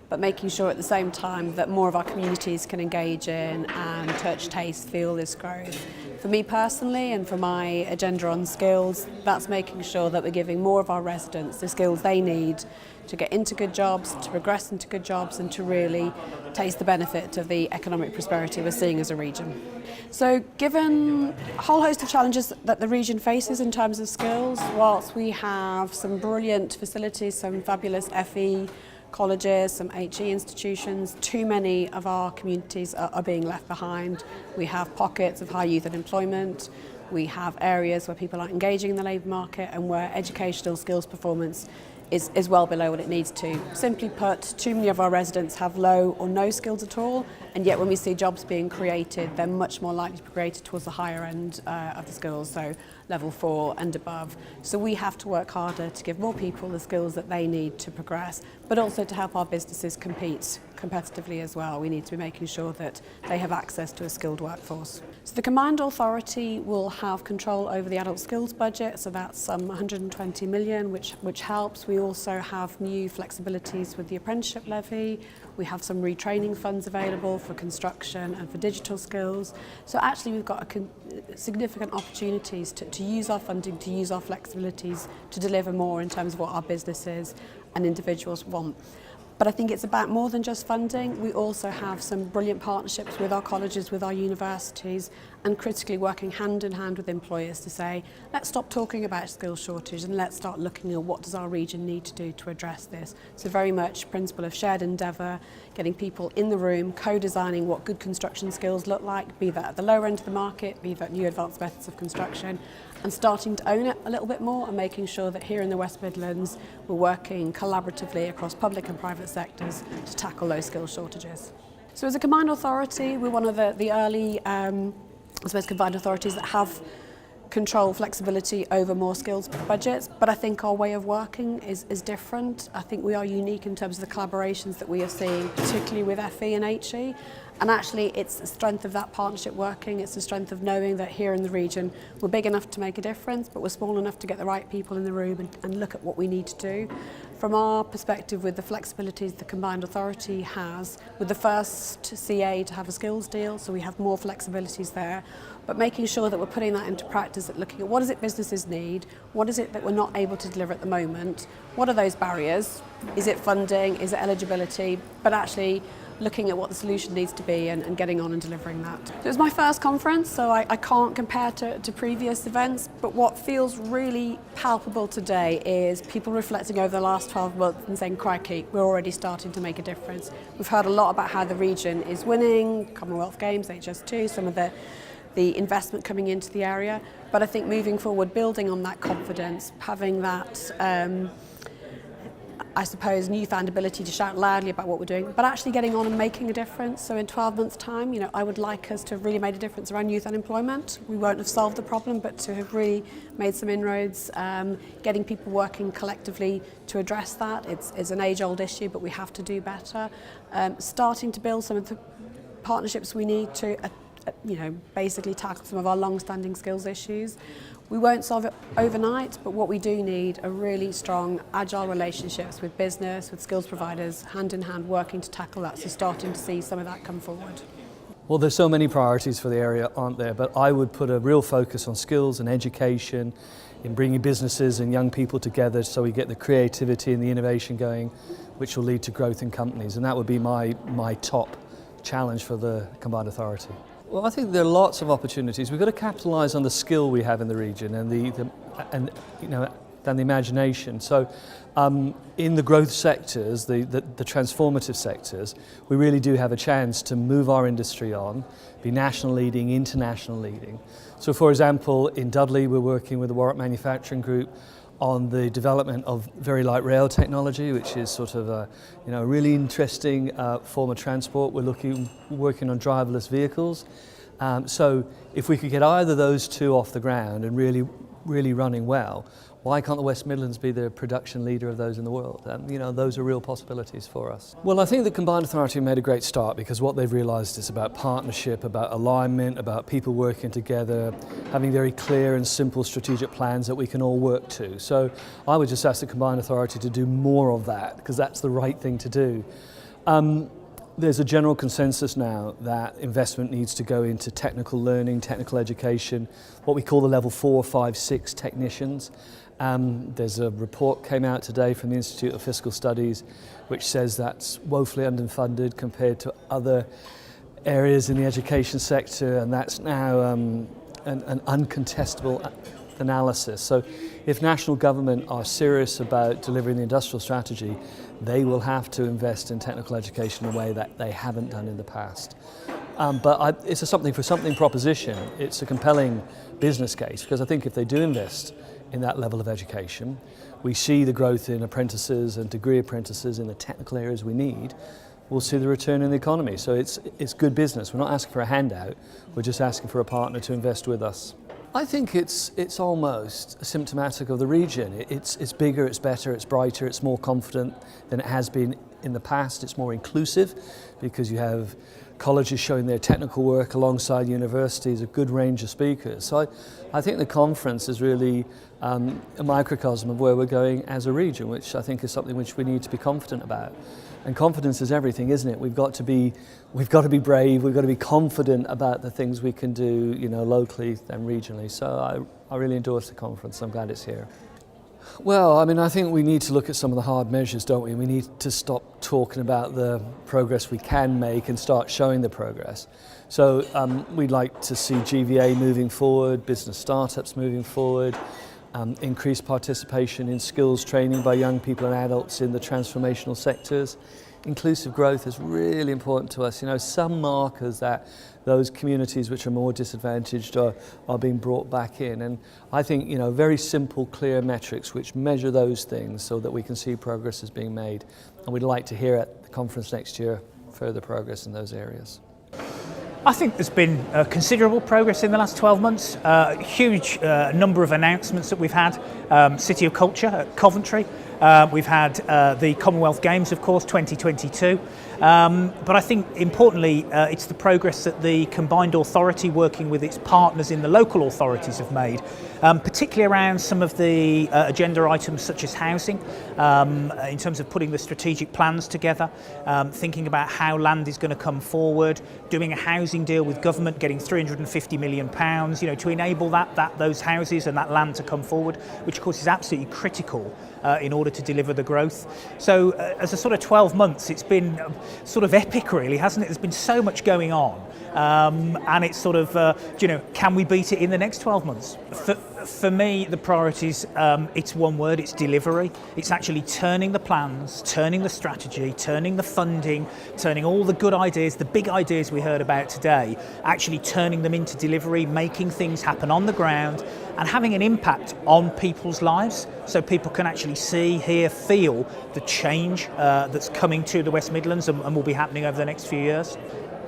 but making sure at the same time that more of our communities can engage in and touch, taste, feel this growth. For me personally and for my agenda on skills, that's making sure that we're giving more of our residents the skills they need to get into good jobs, to progress into good jobs and to really taste the benefit of the economic prosperity we're seeing as a region. So given a whole host of challenges that the region faces in terms of skills, whilst we have some brilliant facilities, some fabulous FE colleges, some HE institutions, too many of our communities are being left behind. We have pockets of high youth unemployment. We have areas where people aren't engaging in the labour market and where educational skills performance is well below what it needs to. Simply put, too many of our residents have low or no skills at all, and yet when we see jobs being created, they're much more likely to be created towards the higher end of the skills, so level 4 and above. So we have to work harder to give more people the skills that they need to progress, but also to help our businesses compete competitively as well. We need to be making sure that they have access to a skilled workforce. So the Combined Authority will have control over the adult skills budget, so that's some 120 million, which helps. We also have new flexibilities with the apprenticeship levy. We have some retraining funds available for construction and for digital skills. So actually we've got significant opportunities to use our funding, to use our flexibilities to deliver more in terms of what our businesses and individuals want. But I think it's about more than just funding. We also have some brilliant partnerships with our colleges, with our universities, and critically working hand in hand with employers to say, let's stop talking about skills shortage and let's start looking at what does our region need to do to address this. So very much principle of shared endeavour, getting people in the room, co-designing what good construction skills look like, be that at the lower end of the market, be that new advanced methods of construction, and starting to own it a little bit more and making sure that here in the West Midlands we're working collaboratively across public and private sectors to tackle those skills shortages. So as a combined authority, we're one of the early combined authorities that have control, flexibility over more skills budgets, but I think our way of working is different. I think we are unique in terms of the collaborations that we are seeing, particularly with FE and HE. And actually it's the strength of that partnership working, it's the strength of knowing that here in the region we're big enough to make a difference, but we're small enough to get the right people in the room and look at what we need to do. From our perspective, with the flexibilities the Combined Authority has, with the first CA to have a skills deal, so we have more flexibilities there, but making sure that we're putting that into practice, at looking at what is it businesses need, what is it that we're not able to deliver at the moment, what are those barriers, is it funding, is it eligibility, but actually looking at what the solution needs to be and getting on and delivering that. It was my first conference, so I can't compare to previous events, but what feels really palpable today is people reflecting over the last 12 months and saying, crikey, we're already starting to make a difference. We've heard a lot about how the region is winning, Commonwealth Games, HS2, some of the investment coming into the area, but I think moving forward, building on that confidence, having that I suppose, newfound ability to shout loudly about what we're doing, but actually getting on and making a difference. So in 12 months' time, I would like us to have really made a difference around youth unemployment. We won't have solved the problem, but to have really made some inroads, getting people working collectively to address that. It's an age-old issue, but we have to do better. Starting to build some of the partnerships we need to, basically tackle some of our long-standing skills issues. We won't solve it overnight, but what we do need are really strong, agile relationships with business, with skills providers, hand in hand, working to tackle that. So starting to see some of that come forward. Well, there's so many priorities for the area, aren't there? But I would put a real focus on skills and education, in bringing businesses and young people together so we get the creativity and the innovation going, which will lead to growth in companies. And that would be my top challenge for the Combined Authority. Well, I think there are lots of opportunities. We've got to capitalise on the skill we have in the region and the imagination. So, in the growth sectors, the transformative sectors, we really do have a chance to move our industry on, be national leading, international leading. So, for example, in Dudley, we're working with the Warwick Manufacturing Group on the development of very light rail technology, which is sort of a really interesting form of transport. We're working on driverless vehicles. So if we could get either those two off the ground and really running well, why can't the West Midlands be the production leader of those in the world? Those are real possibilities for us. Well, I think the Combined Authority made a great start because what they've realised is about partnership, about alignment, about people working together, having very clear and simple strategic plans that we can all work to. So I would just ask the Combined Authority to do more of that because that's the right thing to do. There's a general consensus now that investment needs to go into technical learning, technical education, what we call the level 4, 5, 6 technicians. There's a report came out today from the Institute of Fiscal Studies which says that's woefully underfunded compared to other areas in the education sector, and that's now an uncontestable analysis. So if national government are serious about delivering the industrial strategy, they will have to invest in technical education in a way that they haven't done in the past. But it's a something for something proposition. It's a compelling business case because I think if they do invest in that level of education, we see the growth in apprentices and degree apprentices in the technical areas we need, we'll see the return in the economy. So it's good business. We're not asking for a handout, we're just asking for a partner to invest with us. I think it's almost symptomatic of the region. It's bigger, it's better, it's brighter, it's more confident than it has been in the past. It's more inclusive because you have colleges showing their technical work alongside universities, a good range of speakers. So I think the conference is really a microcosm of where we're going as a region, which I think is something which we need to be confident about. And confidence is everything, isn't it? We've got to be brave. We've got to be confident about the things we can do, locally and regionally. So I really endorse the conference. I'm glad it's here. Well, I think we need to look at some of the hard measures, don't we? We need to stop talking about the progress we can make and start showing the progress. So we'd like to see GVA moving forward, business startups moving forward, increased participation in skills training by young people and adults in the transformational sectors. Inclusive growth is really important to us. Some markers that those communities which are more disadvantaged are being brought back in. And I think, very simple, clear metrics which measure those things so that we can see progress is being made. And we'd like to hear at the conference next year further progress in those areas. I think there's been considerable progress in the last 12 months. Huge number of announcements that we've had. City of Culture at Coventry. We've had the Commonwealth Games, of course, 2022. But I think importantly, it's the progress that the Combined Authority working with its partners in the local authorities have made, particularly around some of the agenda items such as housing, in terms of putting the strategic plans together, thinking about how land is going to come forward, doing a housing deal with government, getting £350 million, to enable those houses and that land to come forward, which of course is absolutely critical in order to deliver the growth. So as a sort of 12 months, it's been sort of epic really, hasn't it? There's been so much going on, and it's sort of, can we beat it in the next 12 months? For me, the priorities, it's one word, it's delivery. It's actually turning the plans, turning the strategy, turning the funding, turning all the good ideas, the big ideas we heard about today, actually turning them into delivery, making things happen on the ground and having an impact on people's lives so people can actually see, hear, feel the change that's coming to the West Midlands and will be happening over the next few years.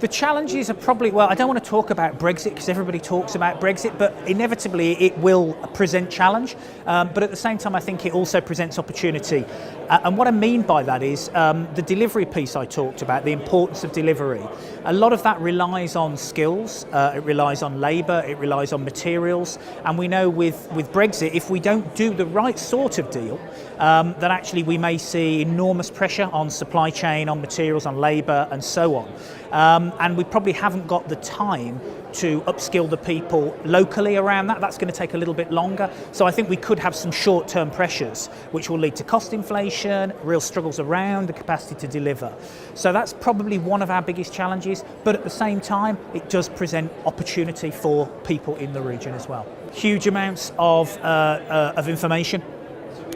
The challenges are probably, well, I don't want to talk about Brexit because everybody talks about Brexit, but inevitably it will present challenge. But at the same time, I think it also presents opportunity. And what I mean by that is the delivery piece I talked about, the importance of delivery. A lot of that relies on skills, it relies on labour, it relies on materials. And we know with Brexit, if we don't do the right sort of deal, then actually we may see enormous pressure on supply chain, on materials, on labour and so on. And we probably haven't got the time to upskill the people locally around that. That's going to take a little bit longer. So I think we could have some short-term pressures which will lead to cost inflation, real struggles around the capacity to deliver. So that's probably one of our biggest challenges, but at the same time it does present opportunity for people in the region as well. Huge amounts of information.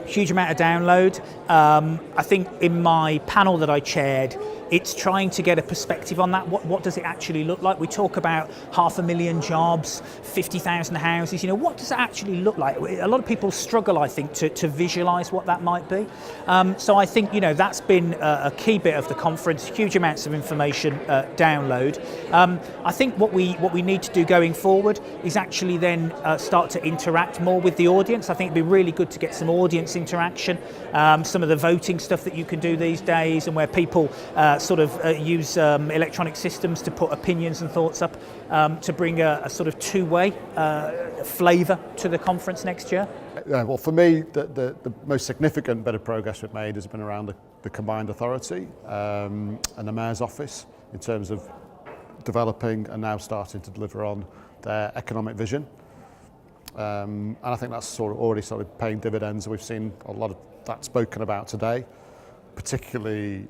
Huge amount of download. I think in my panel that I chaired, it's trying to get a perspective on that. What does it actually look like? We talk about 500,000 jobs, 50,000 houses. You know, what does it actually look like? A lot of people struggle, I think, to visualise what that might be. So I think, you know, that's been a key bit of the conference. Huge amounts of information download. I think what we need to do going forward is actually then start to interact more with the audience. I think it'd be really good to get some audience interaction. Some of the voting stuff that you can do these days, and where people use electronic systems to put opinions and thoughts up, to bring a sort of two-way flavour to the conference next year. Well, for me, the most significant bit of progress we've made has been around the combined authority and the Mayor's office in terms of developing and now starting to deliver on their economic vision. And I think that's already paying dividends. We've seen a lot of that spoken about today, particularly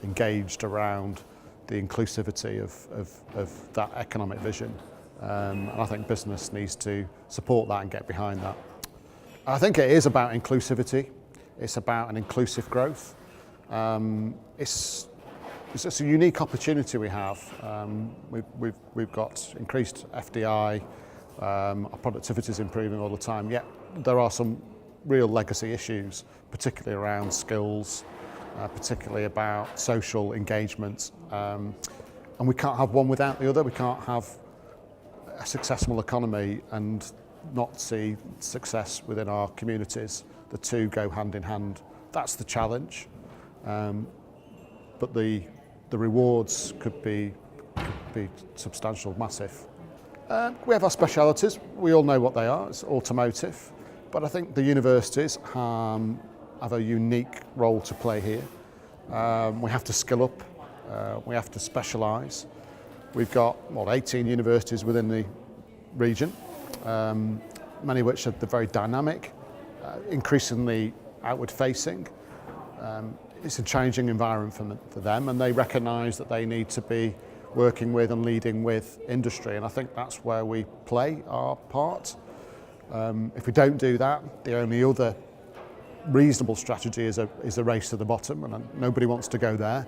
engaged around the inclusivity of that economic vision. And I think business needs to support that and get behind that. I think it is about inclusivity. It's about an inclusive growth. It's a unique opportunity we have. We've got increased FDI. Our productivity is improving all the time, yet there are some real legacy issues, particularly around skills, particularly about social engagement. And we can't have one without the other. We can't have a successful economy and not see success within our communities. The two go hand in hand. That's the challenge. But the rewards could be substantial, massive. We have our specialities. We all know what they are. It's automotive. But I think the universities have a unique role to play here. We have to skill up. We have to specialise. We've got 18 universities within the region, many of which are very dynamic, increasingly outward facing. It's a changing environment for them, and they recognise that they need to be working with and leading with industry, and I think that's where we play our part. If we don't do that, the only other reasonable strategy is a race to the bottom, and nobody wants to go there.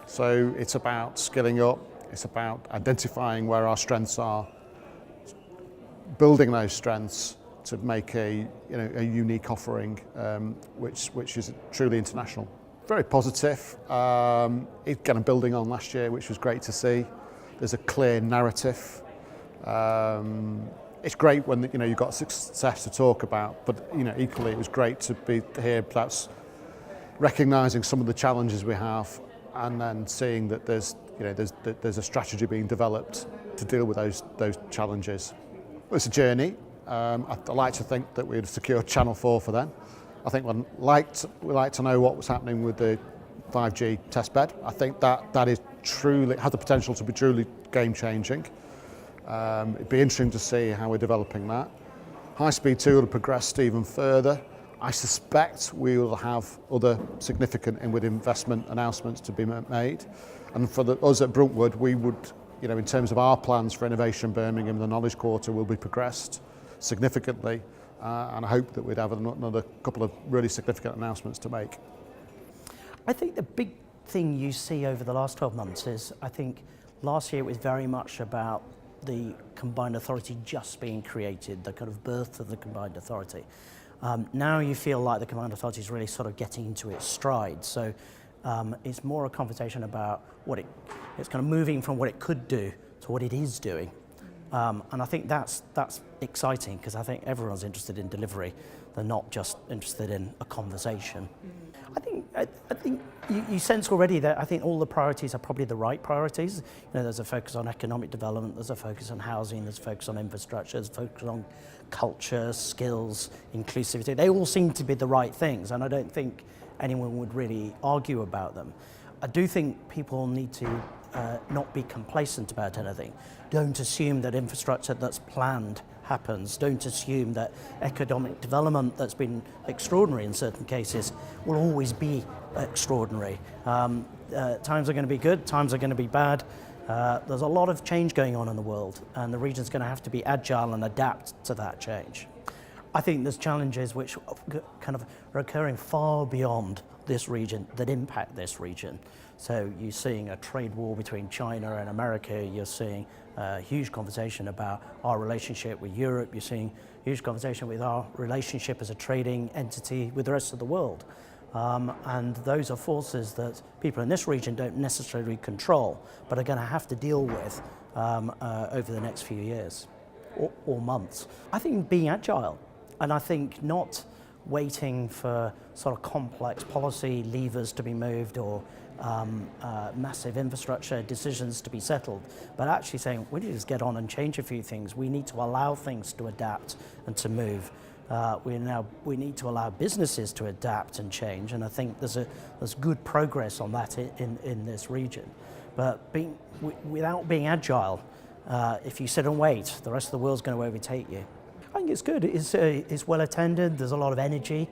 So it's about skilling up, it's about identifying where our strengths are, building those strengths to make a unique offering which is truly international. Very positive. It's kind of building on last year, which was great to see. There's a clear narrative. It's great when you've got success to talk about, but equally it was great to be here, perhaps recognising some of the challenges we have, and then seeing that there's a strategy being developed to deal with those challenges. It's a journey. I'd like to think that we'd secured Channel 4 for them. I think we'd like to know what was happening with the 5G testbed. I think that is truly has the potential to be truly game-changing. It'd be interesting to see how we're developing that. High Speed 2 will progress even further. I suspect we will have other significant inward investment announcements to be made. And for us at Bruntwood, we would, in terms of our plans for Innovation Birmingham, the Knowledge Quarter will be progressed. significantly, and I hope that we'd have another couple of really significant announcements to make. I think the big thing you see over the last 12 months is, I think last year it was very much about the combined authority just being created, the kind of birth of the combined authority. Now you feel like the combined authority is really sort of getting into its stride. So it's more a conversation about it's kind of moving from what it could do to what it is doing. And I think that's exciting, because I think everyone's interested in delivery. They're not just interested in a conversation. I think you sense already that I think all the priorities are probably the right priorities. There's a focus on economic development, there's a focus on housing, there's a focus on infrastructure, there's a focus on culture, skills, inclusivity. They all seem to be the right things, and I don't think anyone would really argue about them. I do think people need to not be complacent about anything. Don't assume that infrastructure that's planned happens. Don't assume that economic development that's been extraordinary in certain cases will always be extraordinary. Times are going to be good, times are going to be bad. There's a lot of change going on in the world, and the region's going to have to be agile and adapt to that change. I think there's challenges which kind of are occurring far beyond this region that impact this region. So you're seeing a trade war between China and America, you're seeing a huge conversation about our relationship with Europe, you're seeing a huge conversation with our relationship as a trading entity with the rest of the world. And those are forces that people in this region don't necessarily control, but are going to have to deal with over the next few years or months. I think being agile, and I think not waiting for sort of complex policy levers to be moved or massive infrastructure decisions to be settled, but actually saying we need to just get on and change a few things. We need to allow things to adapt and to move. We need to allow businesses to adapt and change, and I think there's good progress on that in this region. But without being agile, if you sit and wait, the rest of the world's going to overtake you. I think it's good. It's well attended. There's a lot of energy.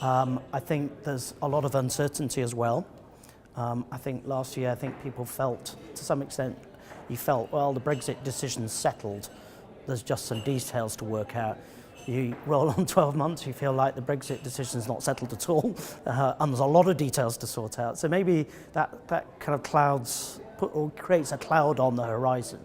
I think there's a lot of uncertainty as well. I think last year, people felt, to some extent, well, the Brexit decision's settled. There's just some details to work out. You roll on 12 months, you feel like the Brexit decision's not settled at all, and there's a lot of details to sort out. So maybe that kind of creates a cloud on the horizon.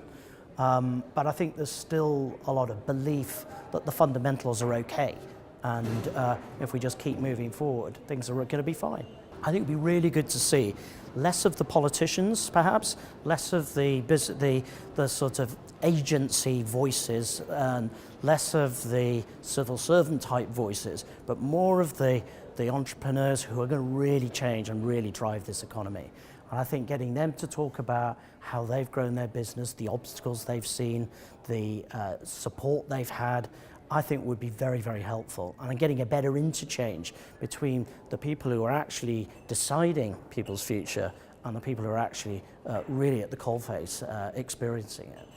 But I think there's still a lot of belief that the fundamentals are okay, and if we just keep moving forward, things are going to be fine. I think it would be really good to see less of the politicians, perhaps, less of the sort of agency voices, and less of the civil servant type voices, but more of the entrepreneurs who are going to really change and really drive this economy. And I think getting them to talk about how they've grown their business, the obstacles they've seen, the support they've had, I think would be very, very helpful. And getting a better interchange between the people who are actually deciding people's future and the people who are actually really at the coalface experiencing it.